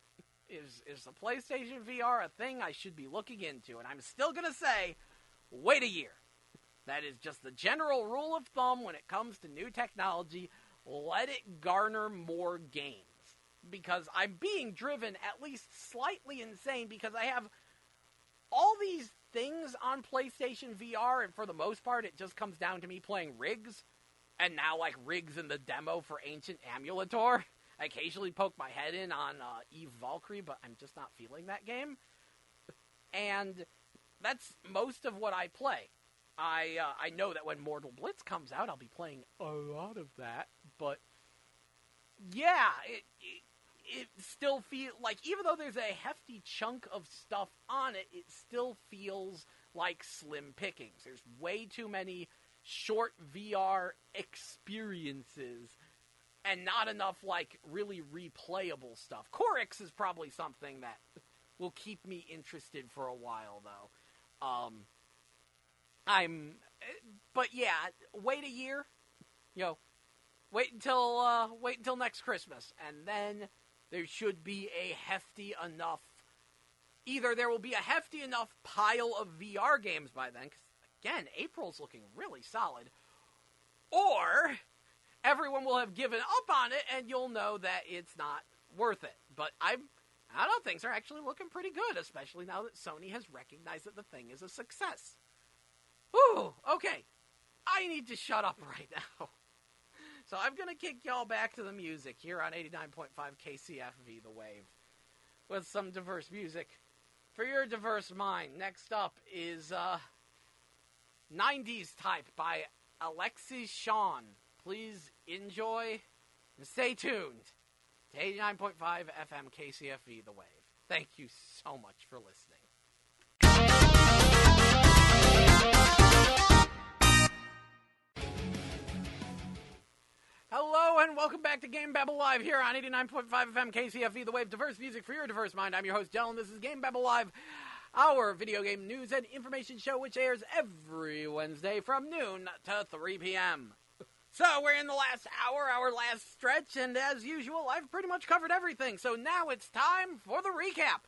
S2: Is the PlayStation VR a thing I should be looking into? And I'm still going to say, wait a year. That is just the general rule of thumb when it comes to new technology. Let it garner more games. Because I'm being driven at least slightly insane because I have all these things on PlayStation VR, and for the most part, it just comes down to me playing Rigs, and now, like, Rigs in the demo for Ancient Amulator. I occasionally poke my head in on Eve Valkyrie, but I'm just not feeling that game. And that's most of what I play. I know that when Mortal Blitz comes out, I'll be playing a lot of that, but yeah, it still feels like, even though there's a hefty chunk of stuff on it, it still feels like slim pickings. There's way too many short VR experiences and not enough, like, really replayable stuff. Corix is probably something that will keep me interested for a while, though. But yeah, wait a year, wait until next Christmas, and then there should be a hefty enough, either there will be a hefty enough pile of VR games by then, because, again, April's looking really solid, or everyone will have given up on it, and you'll know that it's not worth it. But I don't know, things are actually looking pretty good, especially now that Sony has recognized that the thing is a success. Whew, okay. I need to shut up right now. So I'm going to kick y'all back to the music here on 89.5 KCFV The Wave with some diverse music for your diverse mind. Next up is 90s Type by Alexis Shawn. Please enjoy and stay tuned to 89.5 FM KCFV The Wave. Thank you so much for listening. Hello and welcome back to GameBabble Live here on 89.5 FM KCFV The Wave. Diverse music for your diverse mind. I'm your host, Jell, and this is GameBabble Live, our video game news and information show which airs every Wednesday from noon to 3 p.m. So we're in the last hour, our last stretch, and as usual, I've pretty much covered everything. So now it's time for the recap.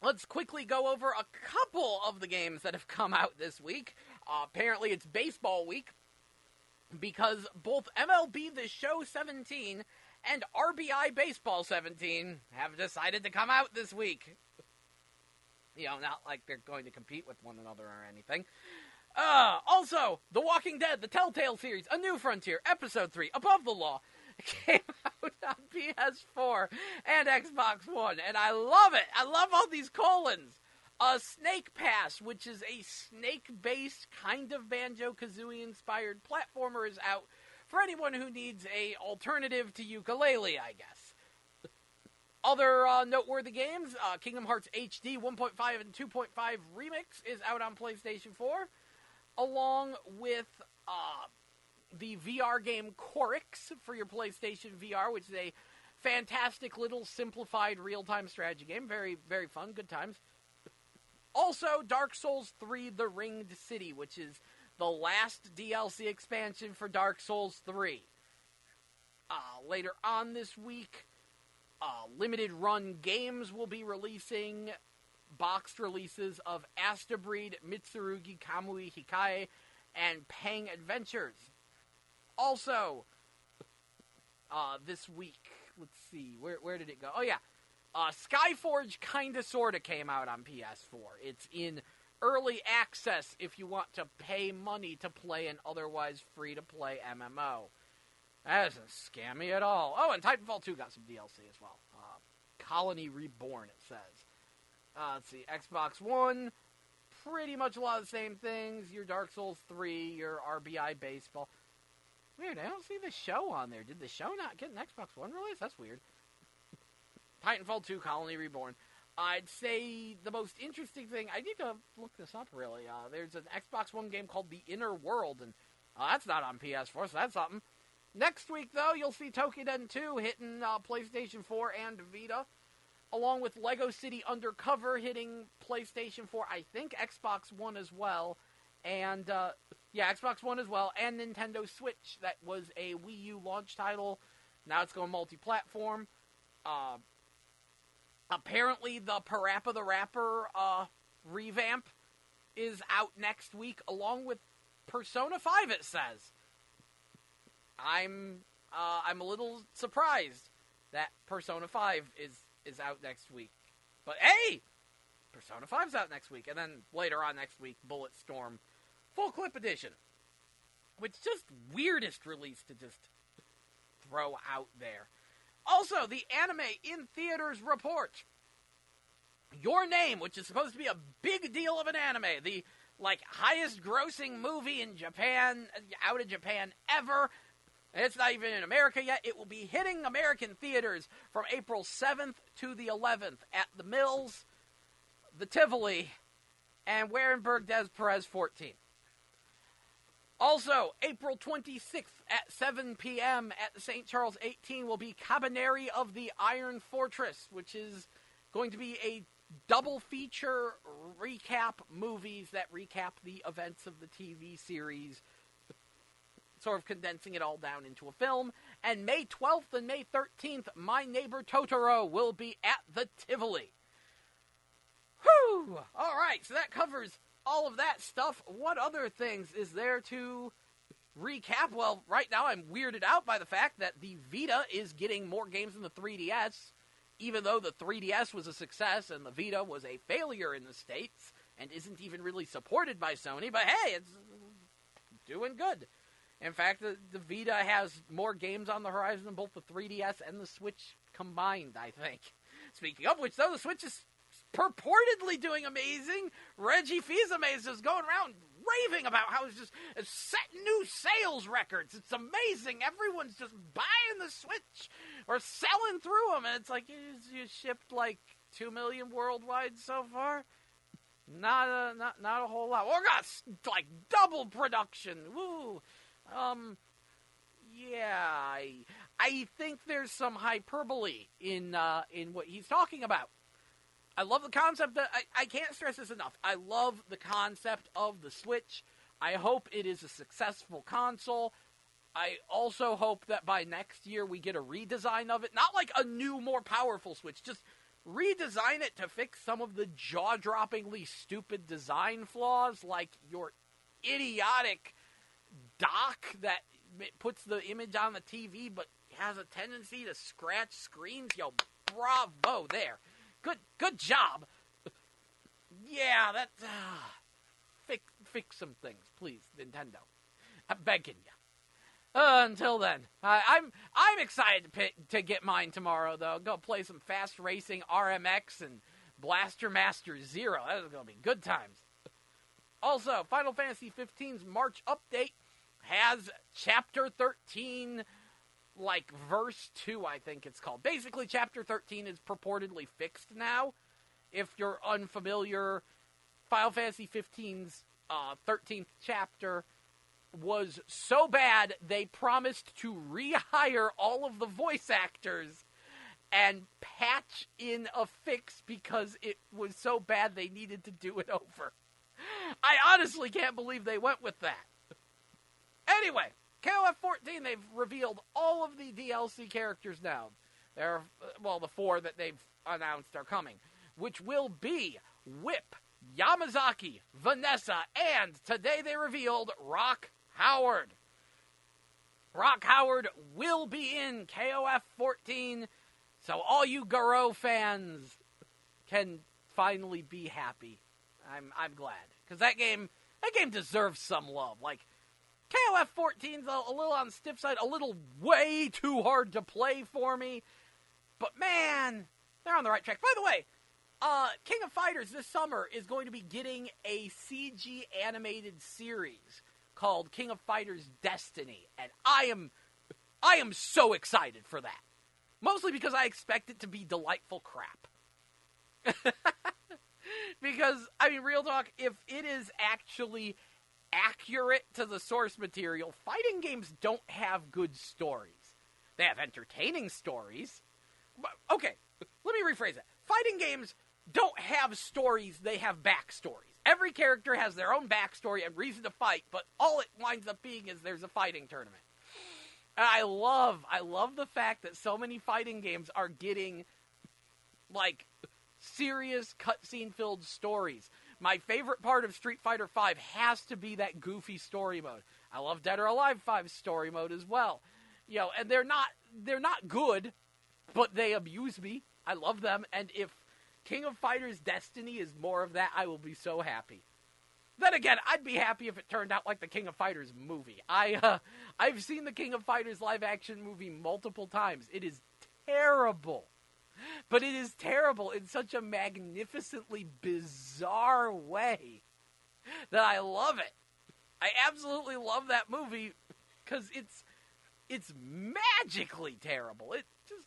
S2: Let's quickly go over a couple of the games that have come out this week. Apparently it's baseball week, because both MLB The Show 17 and RBI Baseball 17 have decided to come out this week. Not like they're going to compete with one another or anything. Also, The Walking Dead, the Telltale series, A New Frontier, Episode 3, Above the Law, came out on PS4 and Xbox One, and I love it. I love all these colons. Snake Pass, which is a snake-based kind of Banjo-Kazooie-inspired platformer, is out for anyone who needs a alternative to ukulele, I guess. Other noteworthy games, Kingdom Hearts HD 1.5 and 2.5 Remix is out on PlayStation 4, along with the VR game Corix for your PlayStation VR, which is a fantastic little simplified real-time strategy game. Very, very fun, good times. Also, Dark Souls 3 The Ringed City, which is the last DLC expansion for Dark Souls 3. Later on this week, Limited Run Games will be releasing boxed releases of Astabreed, Mitsurugi Kamui Hikae, and Pang Adventures. Also, this week, let's see, where did it go? Oh yeah, Skyforge Kinda Sorta came out on PS4. It's in early access if you want to pay money to play an otherwise free-to-play MMO. That isn't scammy at all. Oh, and Titanfall 2 got some DLC as well. Colony Reborn, it says. Let's see, Xbox One, pretty much a lot of the same things. Your Dark Souls 3, your RBI Baseball. Weird, I don't see the show on there. Did the show not get an Xbox One release? That's weird. Titanfall 2, Colony Reborn. I'd say the most interesting thing, I need to look this up really, there's an Xbox One game called The Inner World, and that's not on PS4, so that's something. Next week, though, you'll see Tokiden 2 hitting PlayStation 4 and Vita, along with Lego City Undercover hitting PlayStation 4, I think Xbox One as well, and, Xbox One as well, and Nintendo Switch. That was a Wii U launch title. Now it's going multi-platform. Apparently, the Parappa the Rapper revamp is out next week, along with Persona 5, it says. I'm a little surprised that Persona 5 is out next week. But hey! Persona 5's out next week. And then later on next week, Bulletstorm Full Clip Edition. Which just weirdest release to just throw out there. Also, the Anime in Theaters report. Your Name, which is supposed to be a big deal of an anime. The, highest grossing movie in Japan, out of Japan ever. It's not even in America yet. It will be hitting American theaters from April 7th to the 11th at the Mills, the Tivoli, and Warenberg Des Perez 14. Also, April 26th at 7 p.m. at the St. Charles 18 will be Cabaneri of the Iron Fortress, which is going to be a double feature recap movies that recap the events of the TV series, sort of condensing it all down into a film. And May 12th and May 13th, My Neighbor Totoro will be at the Tivoli. Whew! All right, so that covers all of that stuff. What other things is there to recap? Well, right now I'm weirded out by the fact that the Vita is getting more games than the 3DS, even though the 3DS was a success and the Vita was a failure in the States and isn't even really supported by Sony. But hey, it's doing good. In fact, the Vita has more games on the horizon than both the 3DS and the Switch combined, I think. Speaking of which, though, the Switch is purportedly doing amazing. Reggie Fils-Aimé is going around raving about how it's just setting new sales records. It's amazing. Everyone's just buying the Switch or selling through them. And it's like, you shipped like 2 million worldwide so far? Not a whole lot. We're got like double production. Woo! Yeah, I think there's some hyperbole in what he's talking about. I love the concept. I can't stress this enough. I love the concept of the Switch. I hope it is a successful console. I also hope that by next year we get a redesign of it. Not like a new, more powerful Switch. Just redesign it to fix some of the jaw-droppingly stupid design flaws, like your idiotic dock that puts the image on the TV but has a tendency to scratch screens. Yo, bravo there. Good job. Yeah, that fix some things, please, Nintendo. I'm begging you. Until then, I'm excited to get mine tomorrow, though. Go play some Fast Racing RMX and Blaster Master Zero. That's gonna be good times. Also, Final Fantasy XV's March update has Chapter 13, like, Verse 2, I think it's called. Basically, Chapter 13 is purportedly fixed now. If you're unfamiliar, Final Fantasy XV's 13th chapter was so bad, they promised to rehire all of the voice actors and patch in a fix because it was so bad they needed to do it over. I honestly can't believe they went with that. Anyway, KOF 14, they've revealed all of the DLC characters now. The 4 that they've announced are coming, which will be Whip, Yamazaki, Vanessa, and today they revealed Rock Howard. Rock Howard will be in KOF 14, so all you Garou fans can finally be happy. I'm glad, because that game deserves some love. Like, KOF 14's a little on the stiff side, a little way too hard to play for me. But man, they're on the right track. By the way, King of Fighters this summer is going to be getting a CG animated series called King of Fighters Destiny, and I am so excited for that. Mostly because I expect it to be delightful crap. Because, I mean, real talk, if it is actually accurate to the source material, fighting games don't have good stories. They have entertaining stories. Okay, let me rephrase that. Fighting games don't have stories, they have backstories. Every character has their own backstory and reason to fight, but all it winds up being is there's a fighting tournament. And I love the fact that so many fighting games are getting, like, serious cutscene-filled stories. My favorite part of Street Fighter V has to be that goofy story mode. I love Dead or Alive 5's story mode as well. You know, and they're not good, but they amuse me. I love them, and if King of Fighters Destiny is more of that, I will be so happy. Then again, I'd be happy if it turned out like the King of Fighters movie. I've seen the King of Fighters live-action movie multiple times. It is terrible. But it is terrible in such a magnificently bizarre way that I love it. I absolutely love that movie because it's magically terrible. It just...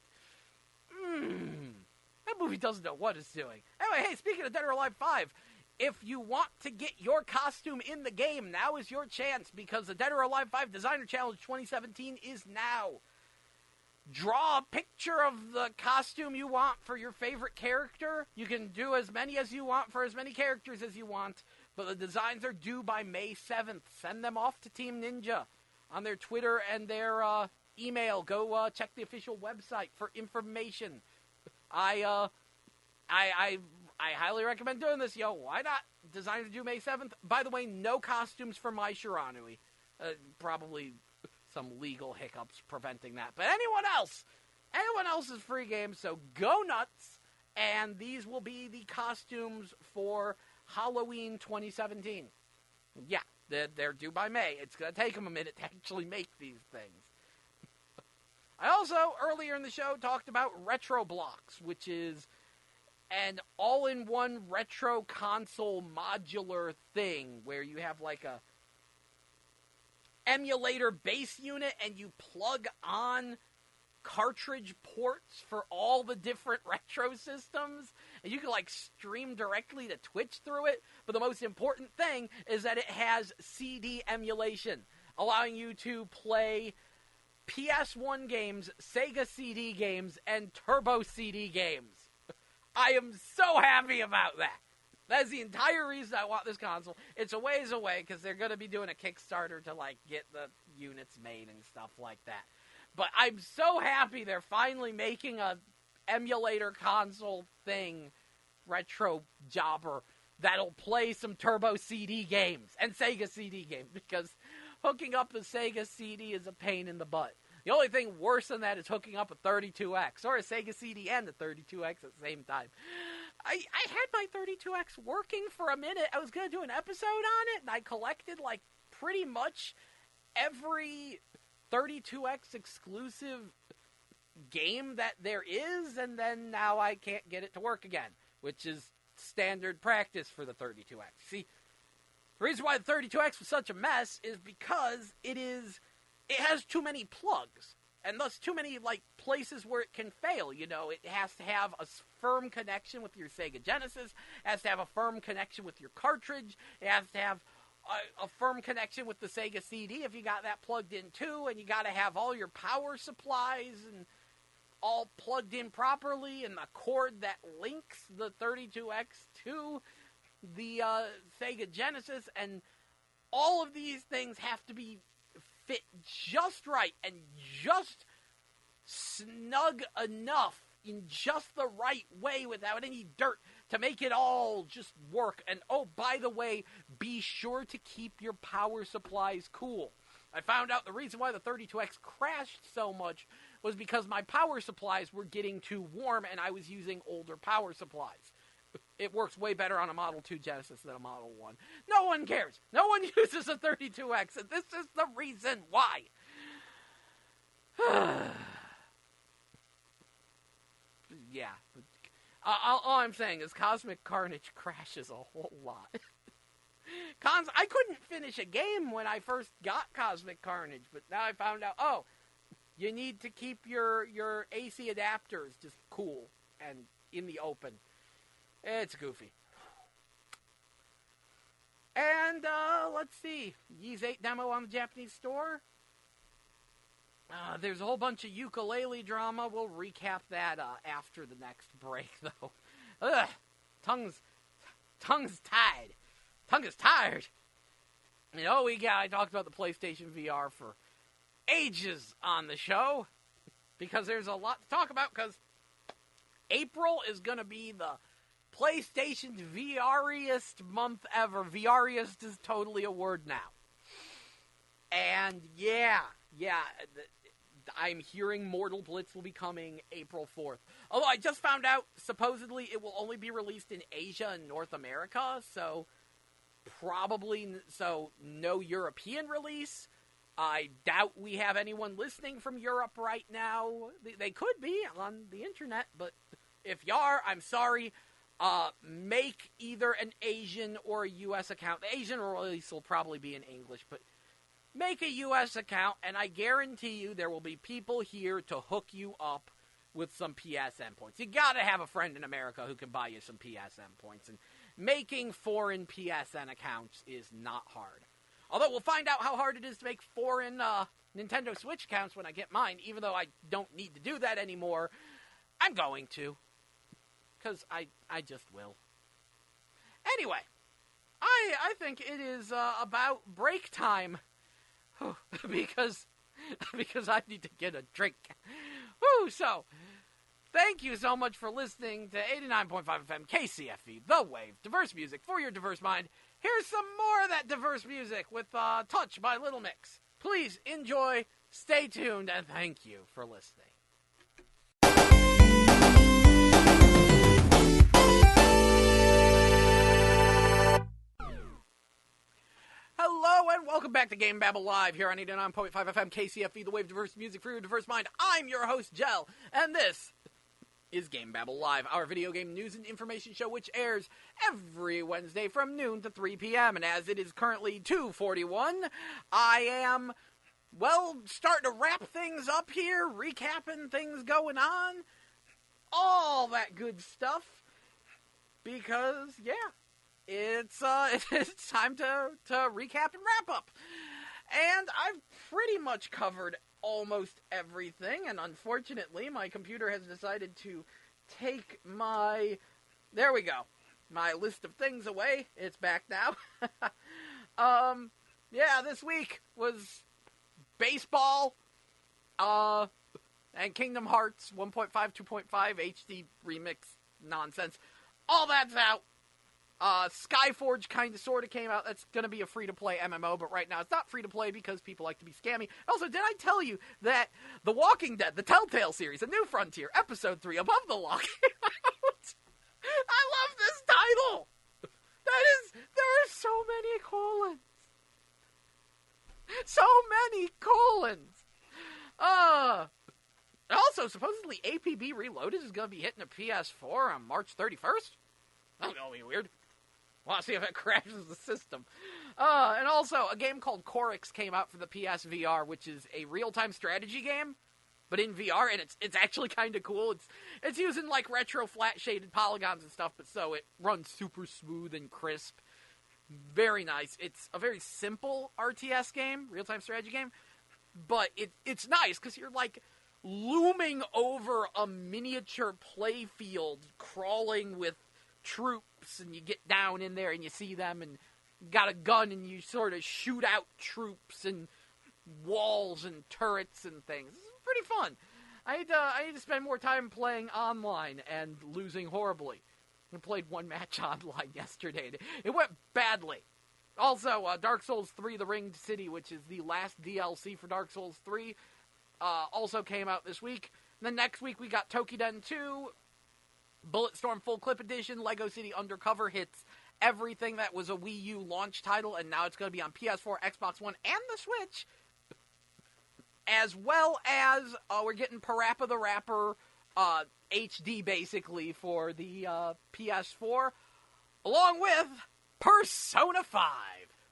S2: that movie doesn't know what it's doing. Anyway, hey, speaking of Dead or Alive 5, If you want to get your costume in the game, now is your chance, because the Dead or Alive 5 Designer Challenge 2017 is now. Draw a picture of the costume you want for your favorite character. You can do as many as you want for as many characters as you want, but the designs are due by May 7th. Send them off to Team Ninja on their Twitter and their email. Go check the official website for information. I highly recommend doing this, yo. Why not? Designs are due May 7th. By the way, no costumes for my Shiranui. Probably some legal hiccups preventing that. But anyone else is free game, so go nuts. And these will be the costumes for Halloween 2017. Yeah, they're due by May. It's going to take them a minute to actually make these things. I also, earlier in the show, talked about Retro Blocks, which is an all-in-one retro console modular thing where you have like a emulator base unit and you plug on cartridge ports for all the different retro systems, and you can like stream directly to Twitch through it. But the most important thing is that it has CD emulation, allowing you to play PS1 games, Sega CD games, and Turbo CD games. I am so happy about that. That's the entire reason I want this console. It's a ways away because they're going to be doing a Kickstarter to like get the units made and stuff like that. But I'm so happy they're finally making a emulator console thing, retro jobber, that'll play some Turbo CD games and Sega CD games, because hooking up a Sega CD is a pain in the butt. The only thing worse than that is hooking up a 32X or a Sega CD and a 32X at the same time. I had my 32X working for a minute. I was going to do an episode on it, and I collected like pretty much every 32X exclusive game that there is, and then now I can't get it to work again, which is standard practice for the 32X. See, the reason why the 32X was such a mess is because it has too many plugs, and thus too many like places where it can fail. You know, it has to have a firm connection with your Sega Genesis, it has to have a firm connection with your cartridge, it has to have a firm connection with the Sega CD if you got that plugged in too, and you got to have all your power supplies and all plugged in properly, and the cord that links the 32X to the Sega Genesis, and all of these things have to be fit just right and just snug enough in just the right way without any dirt to make it all just work. And oh, by the way, be sure to keep your power supplies cool. I found out the reason why the 32X crashed so much was because my power supplies were getting too warm and I was using older power supplies. It works way better on a Model 2 Genesis than a Model 1. No one cares. No one uses a 32X, and this is the reason why. Yeah. All I'm saying is Cosmic Carnage crashes a whole lot. I couldn't finish a game when I first got Cosmic Carnage, but now I found out, oh, you need to keep your AC adapters just cool and in the open. It's goofy. And, let's see. Ys 8 demo on the Japanese store. There's a whole bunch of ukulele drama. We'll recap that after the next break, though. Ugh. Tongue's tied. Tongue is tired. You know, I talked about the PlayStation VR for ages on the show, because there's a lot to talk about, because April is going to be the PlayStation's VRiest month ever. VRiest is totally a word now. And yeah, I'm hearing Mortal Blitz will be coming April 4th. Although I just found out, supposedly it will only be released in Asia and North America, so no European release. I doubt we have anyone listening from Europe right now. They could be on the internet, but if you are, I'm sorry. Make either an Asian or a U.S. account. The Asian release will probably be in English, but make a U.S. account, and I guarantee you there will be people here to hook you up with some PSN points. You gotta have a friend in America who can buy you some PSN points, making foreign PSN accounts is not hard. Although we'll find out how hard it is to make foreign Nintendo Switch accounts when I get mine, even though I don't need to do that anymore. I'm going to. Because I just will. Anyway, I think it is about break time. because I need to get a drink. So, thank you so much for listening to 89.5 FM KCFE, The Wave, diverse music for your diverse mind. Here's some more of that diverse music with Touch by Little Mix. Please enjoy, stay tuned, and thank you for listening. Hello and welcome back to GameBabble Live here on 89.5 FM KCFE, The Wave, diverse music for your diverse mind. I'm your host, Jell, and this is GameBabble Live, our video game news and information show which airs every Wednesday from noon to 3 p.m. And as it is currently 2:41, I am, starting to wrap things up here, recapping things going on, all that good stuff, because, it's time to recap and wrap up. And I've pretty much covered almost everything, and unfortunately, my computer has decided to take my list of things away. It's back now. This week was baseball, and Kingdom Hearts 1.5, 2.5 HD remix nonsense. All that's out. Skyforge kind of sort of came out. That's going to be a free-to-play MMO, but right now it's not free-to-play because people like to be scammy. Also, did I tell you that The Walking Dead, the Telltale series, A New Frontier, Episode 3, Above the Law came out? I love this title! There are so many colons. So many colons! Also, supposedly APB Reloaded is going to be hitting a PS4 on March 31st. That's going to be weird. Want to see if it crashes the system. And also, a game called Chorix came out for the PSVR, which is a real-time strategy game, but in VR, and it's actually kind of cool. It's using, retro flat-shaded polygons and stuff, but so it runs super smooth and crisp. Very nice. It's a very simple RTS game, real-time strategy game, but it's nice, because you're, looming over a miniature playfield, crawling with troops, and you get down in there and you see them and you got a gun and you sort of shoot out troops and walls and turrets and things. It's pretty fun. I need to spend more time playing online and losing horribly. I played one match online yesterday. It went badly. Also, Dark Souls 3 The Ringed City, which is the last DLC for Dark Souls 3, also came out this week. And then next week we got Tokiden 2, Bulletstorm Full Clip Edition, Lego City Undercover hits everything that was a Wii U launch title, and now it's going to be on PS4, Xbox One, and the Switch. As well as, we're getting Parappa the Rapper HD, basically, for the PS4, along with Persona 5.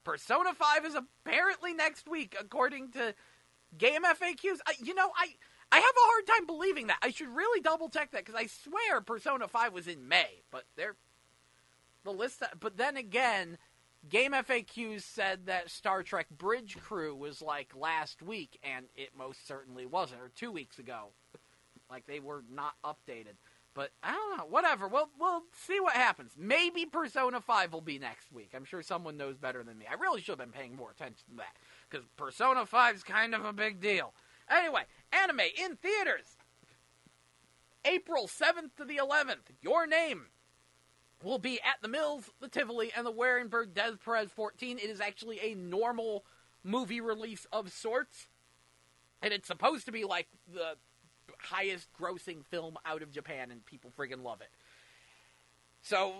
S2: Persona 5 is apparently next week, according to Game FAQs. I have a hard time believing that. I should really double-check that, because I swear Persona 5 was in May. But but then again, Game FAQs said that Star Trek Bridge Crew was, last week, and it most certainly wasn't, or 2 weeks ago. They were not updated. But, I don't know, whatever. We'll see what happens. Maybe Persona 5 will be next week. I'm sure someone knows better than me. I really should have been paying more attention to that, because Persona 5 is kind of a big deal. Anyway, anime in theaters. April 7th to the 11th. Your Name will be at the Mills, the Tivoli, and the Warenberg Des Perez 14. It is actually a normal movie release of sorts. And it's supposed to be the highest grossing film out of Japan, and people friggin' love it. So,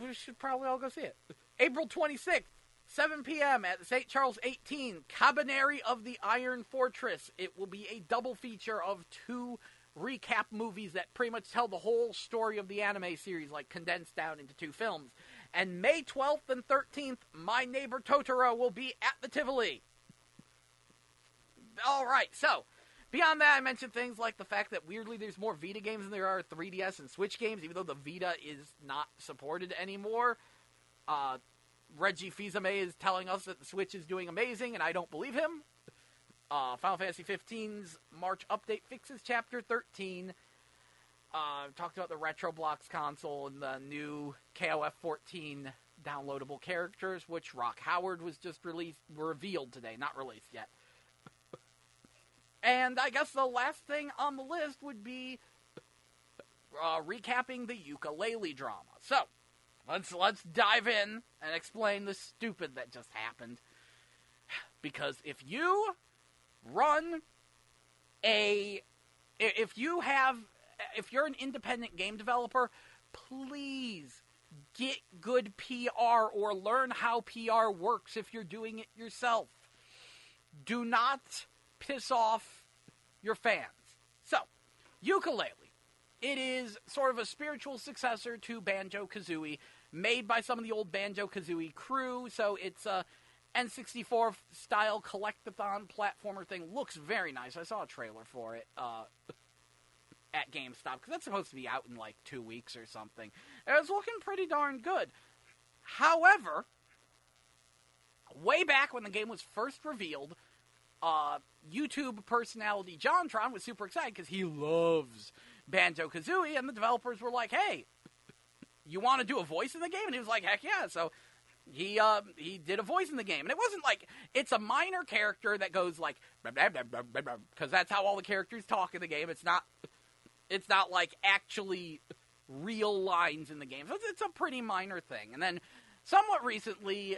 S2: we should probably all go see it. April 26th. 7 p.m. at the St. Charles 18, Cabaneri of the Iron Fortress. It will be a double feature of 2 recap movies that pretty much tell the whole story of the anime series, condensed down into 2 films. And May 12th and 13th, My Neighbor Totoro will be at the Tivoli. Alright, so, Beyond that, I mentioned things like the fact that weirdly there's more Vita games than there are 3DS and Switch games, even though the Vita is not supported anymore. Reggie Fils-Aimé is telling us that the Switch is doing amazing, and I don't believe him. Final Fantasy XV's March update fixes Chapter 13. Talked about the Retro Blocks console and the new KOF 14 downloadable characters, which Rock Howard was just revealed today, not released yet. And I guess the last thing on the list would be recapping the ukulele drama. So, let's dive in and explain the stupid that just happened. Because if you're an independent game developer, please get good PR or learn how PR works if you're doing it yourself. Do not piss off your fans. So, ukulele. It is sort of a spiritual successor to Banjo-Kazooie, made by some of the old Banjo-Kazooie crew, so it's a N64-style collectathon platformer thing. Looks very nice. I saw a trailer for it at GameStop, because that's supposed to be out in like 2 weeks or something. It was looking pretty darn good. However, way back when the game was first revealed, YouTube personality JonTron was super excited because he loves Banjo-Kazooie, and the developers were like, hey, you want to do a voice in the game? And he was like, heck yeah. So he did a voice in the game. And it wasn't like, it's a minor character that goes like, because that's how all the characters talk in the game. It's not like actually real lines in the game. So it's a pretty minor thing. And then somewhat recently,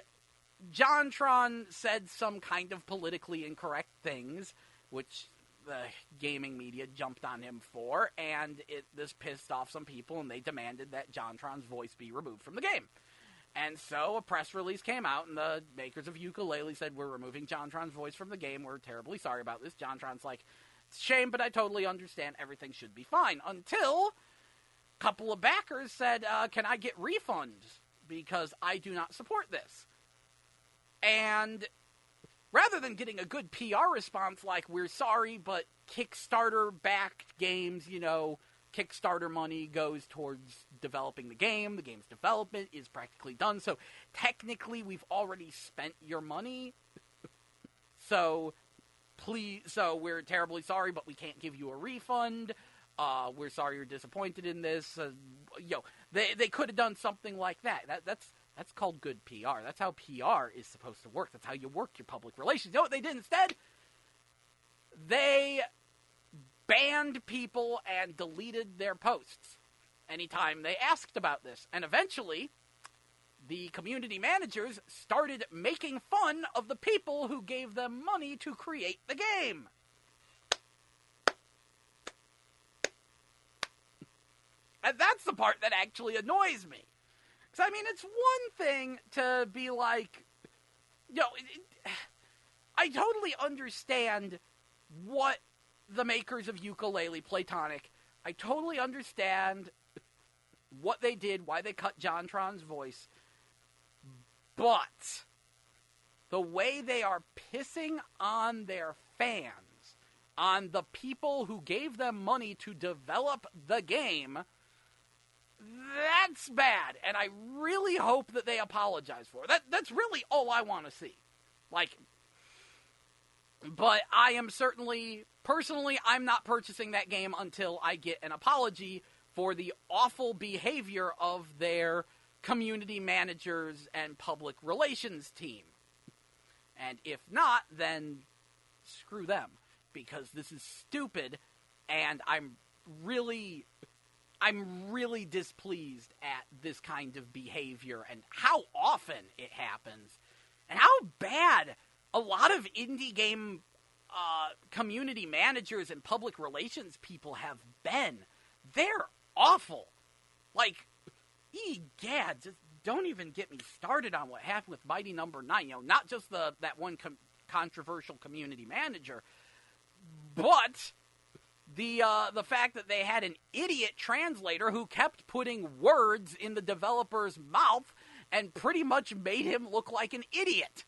S2: JonTron said some kind of politically incorrect things, which the gaming media jumped on him for, and this pissed off some people, and they demanded that JonTron's voice be removed from the game. And so a press release came out, and the makers of Yooka-Laylee said, we're removing JonTron's voice from the game. We're terribly sorry about this. JonTron's like, it's a shame, but I totally understand. Everything should be fine. Until a couple of backers said, can I get refunds? Because I do not support this. And rather than getting a good PR response like, we're sorry, but Kickstarter-backed games, Kickstarter money goes towards developing the game. The game's development is practically done. So technically, we've already spent your money. So we're terribly sorry, but we can't give you a refund. We're sorry you're disappointed in this. They could have done something like that. That's called good PR. That's how PR is supposed to work. That's how you work your public relations. You know what they did instead? They banned people and deleted their posts anytime they asked about this. And eventually, the community managers started making fun of the people who gave them money to create the game. And that's the part that actually annoys me. Because, it's one thing to be like, I totally understand what the makers of Yooka-Laylee, Platonic, I totally understand what they did, why they cut JonTron's voice, but the way they are pissing on their fans, on the people who gave them money to develop the game, that's bad, and I really hope that they apologize for it. That's really all I want to see. But I am personally, I'm not purchasing that game until I get an apology for the awful behavior of their community managers and public relations team. And if not, then screw them, because this is stupid, and I'm really displeased at this kind of behavior and how often it happens and how bad a lot of indie game community managers and public relations people have been. They're awful. Egad, just don't even get me started on what happened with Mighty Number 9. Not just that one controversial community manager, but the fact that they had an idiot translator who kept putting words in the developer's mouth and pretty much made him look like an idiot.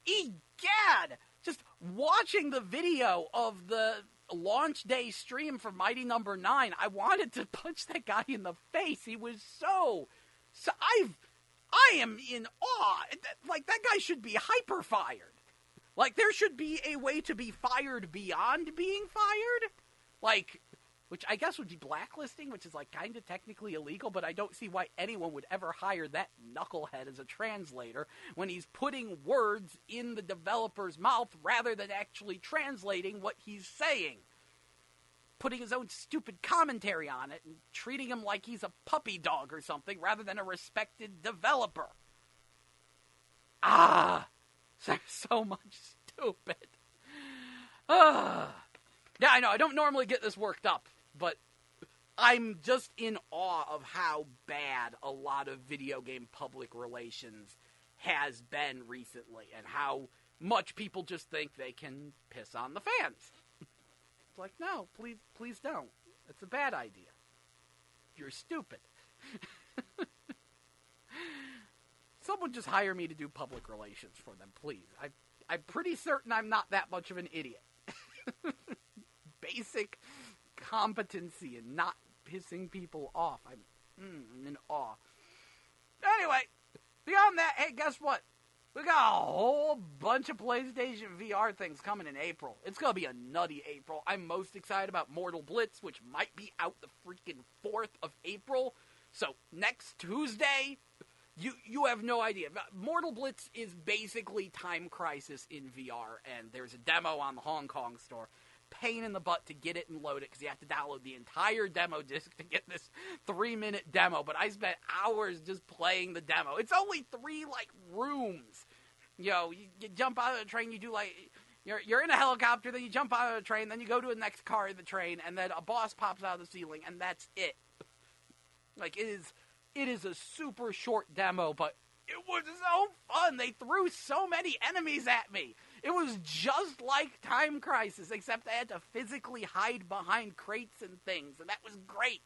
S2: Egad! Just watching the video of the launch day stream for Mighty Number 9, I wanted to punch that guy in the face. He was so I am in awe. Like, that guy should be hyper fired. Like, there should be a way to be fired beyond being fired. Like, which I guess would be blacklisting, which is, like, kind of technically illegal, but I don't see why anyone would ever hire that knucklehead as a translator when he's putting words in the developer's mouth rather than actually translating what he's saying. Putting his own stupid commentary on it and treating him like he's a puppy dog or something rather than a respected developer. There's so much stupid. Yeah, I know, I don't normally get this worked up, but I'm just in awe of how bad a lot of video game public relations has been recently, and how much people just think they can piss on the fans. It's like, no, please don't. It's a bad idea. You're stupid. Someone just hire me to do public relations for them, please. I'm pretty certain I'm not that much of an idiot. Basic competency and not pissing people off. I'm in awe. Anyway, beyond that, hey, guess what? We got a whole bunch of PlayStation VR things coming in April. It's going to be a nutty April. I'm most excited about Mortal Blitz, which might be out the freaking 4th of April. So, next Tuesday, you have no idea. Mortal Blitz is basically Time Crisis in VR, and there's a demo on the Hong Kong store. Pain in the butt to get it and load it, because you have to download the entire demo disc to get this 3-minute demo, but I spent hours just playing the demo. It's only 3, rooms. You know, you jump out of the train, you do, you're in a helicopter, then you jump out of the train, then you go to the next car in the train, and then a boss pops out of the ceiling, and that's it. It is a super short demo, but it was so fun. They threw so many enemies at me. It was just like Time Crisis, except I had to physically hide behind crates and things, and that was great.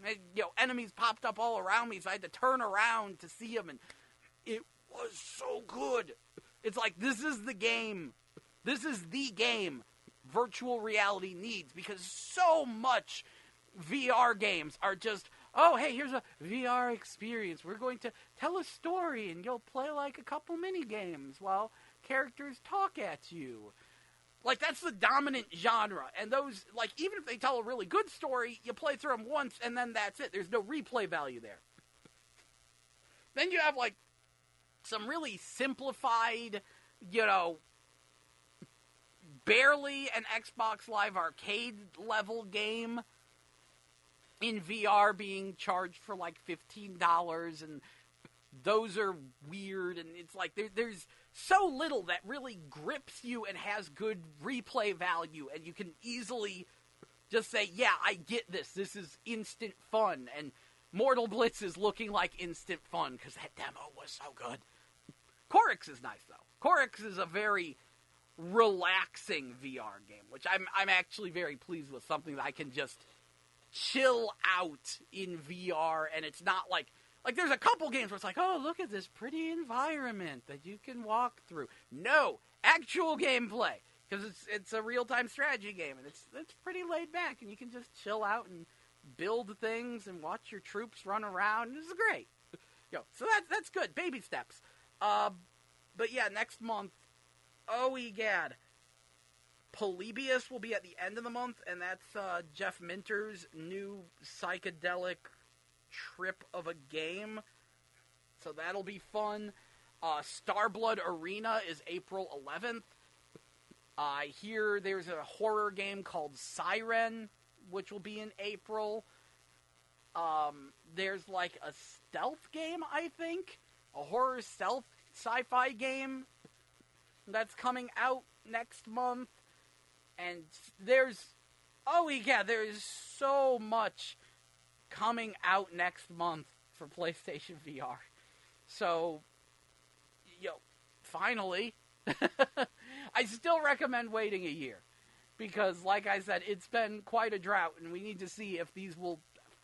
S2: And, enemies popped up all around me, so I had to turn around to see them, and it was so good. It's like, this is the game. This is the game virtual reality needs, because so much VR games are just, oh, hey, here's a VR experience. We're going to tell a story, and you'll play like a couple mini games while characters talk at you. Like, that's the dominant genre. And those, even if they tell a really good story, you play through them once, and then that's it. There's no replay value there. Then you have, some really simplified, barely an Xbox Live Arcade level game in VR being charged for $15, and those are weird, and it's there's so little that really grips you and has good replay value, and you can easily just say, yeah, I get this. This is instant fun, and Mortal Blitz is looking like instant fun, because that demo was so good. Chorix is nice, though. Chorix is a very relaxing VR game, which I'm actually very pleased with, something that I can just chill out in VR, and it's not like there's a couple games where it's oh, look at this pretty environment that you can walk through. No, actual gameplay, because it's a real-time strategy game, and it's pretty laid back, and you can just chill out and build things and watch your troops run around, and it's great. So that's good, baby steps. But yeah, next month, oh egad, Polybius will be at the end of the month, and that's Jeff Minter's new psychedelic trip of a game. So that'll be fun. Starblood Arena is April 11th. I hear there's a horror game called Siren, which will be in April. There's a stealth game, I think. A horror stealth sci-fi game that's coming out next month. And there's so much coming out next month for PlayStation VR. So, finally, I still recommend waiting a year. Because, like I said, it's been quite a drought, and we need to see if these will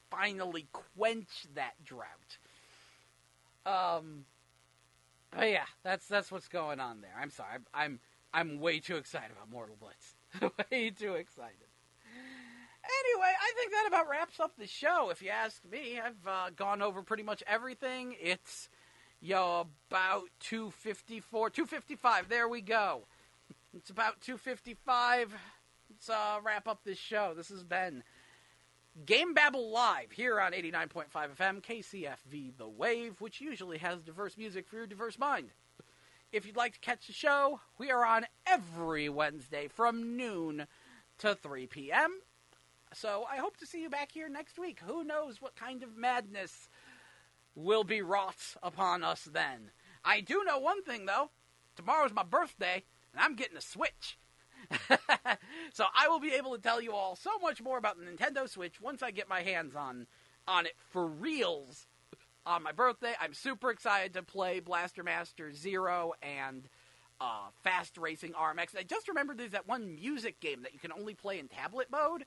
S2: finally quench that drought. But yeah, that's what's going on there. I'm sorry, I'm way too excited about Mortal Blitz. Way too excited. Anyway, I think that about wraps up the show, if you ask me. I've gone over pretty much everything. It's, about 2:54, 2:55. There we go. It's about 2:55. Let's wrap up this show. This has been GameBabble Live here on 89.5 FM, KCFV The Wave, which usually has diverse music for your diverse mind. If you'd like to catch the show, we are on every Wednesday from noon to 3 p.m., so I hope to see you back here next week. Who knows what kind of madness will be wrought upon us then. I do know one thing, though. Tomorrow's my birthday, and I'm getting a Switch. So I will be able to tell you all so much more about the Nintendo Switch once I get my hands on it for reals on my birthday. I'm super excited to play Blaster Master Zero and Fast Racing RMX. I just remembered there's that one music game that you can only play in tablet mode.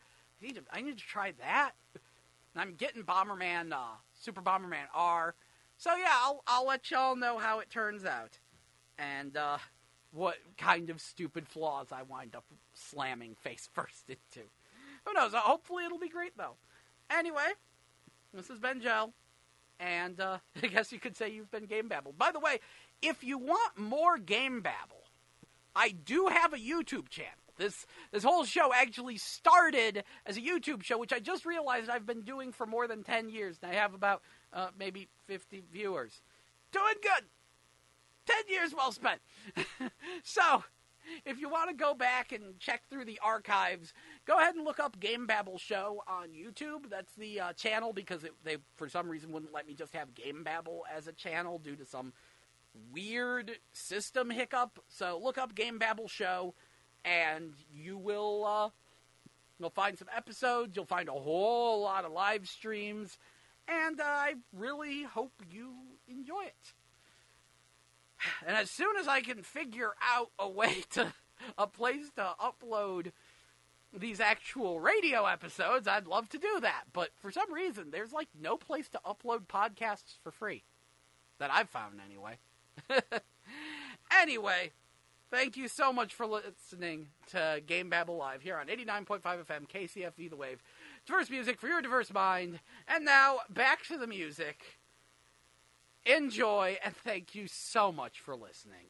S2: I need to try that. And I'm getting Bomberman, Super Bomberman R. So yeah, I'll let y'all know how it turns out. And what kind of stupid flaws I wind up slamming face first into. Who knows? Hopefully it'll be great, though. Anyway, this has been Jell. And I guess you could say you've been GameBabble. By the way, if you want more GameBabble, I do have a YouTube channel. This whole show actually started as a YouTube show, which I just realized I've been doing for more than 10 years. And I have about maybe 50 viewers. Doing good. 10 years well spent. So, if you want to go back and check through the archives, go ahead and look up GameBabble Show on YouTube. That's the channel, because they, for some reason, wouldn't let me just have GameBabble as a channel due to some weird system hiccup. So, look up GameBabble Show, and you'll find some episodes. You'll find a whole lot of live streams, and I really hope you enjoy it. And as soon as I can figure out a place to upload these actual radio episodes, I'd love to do that. But for some reason, there's no place to upload podcasts for free. That I've found, anyway. Anyway, thank you so much for listening to GameBabble Live here on 89.5 FM, KCFV The Wave. Diverse music for your diverse mind. And now, back to the music. Enjoy, and thank you so much for listening.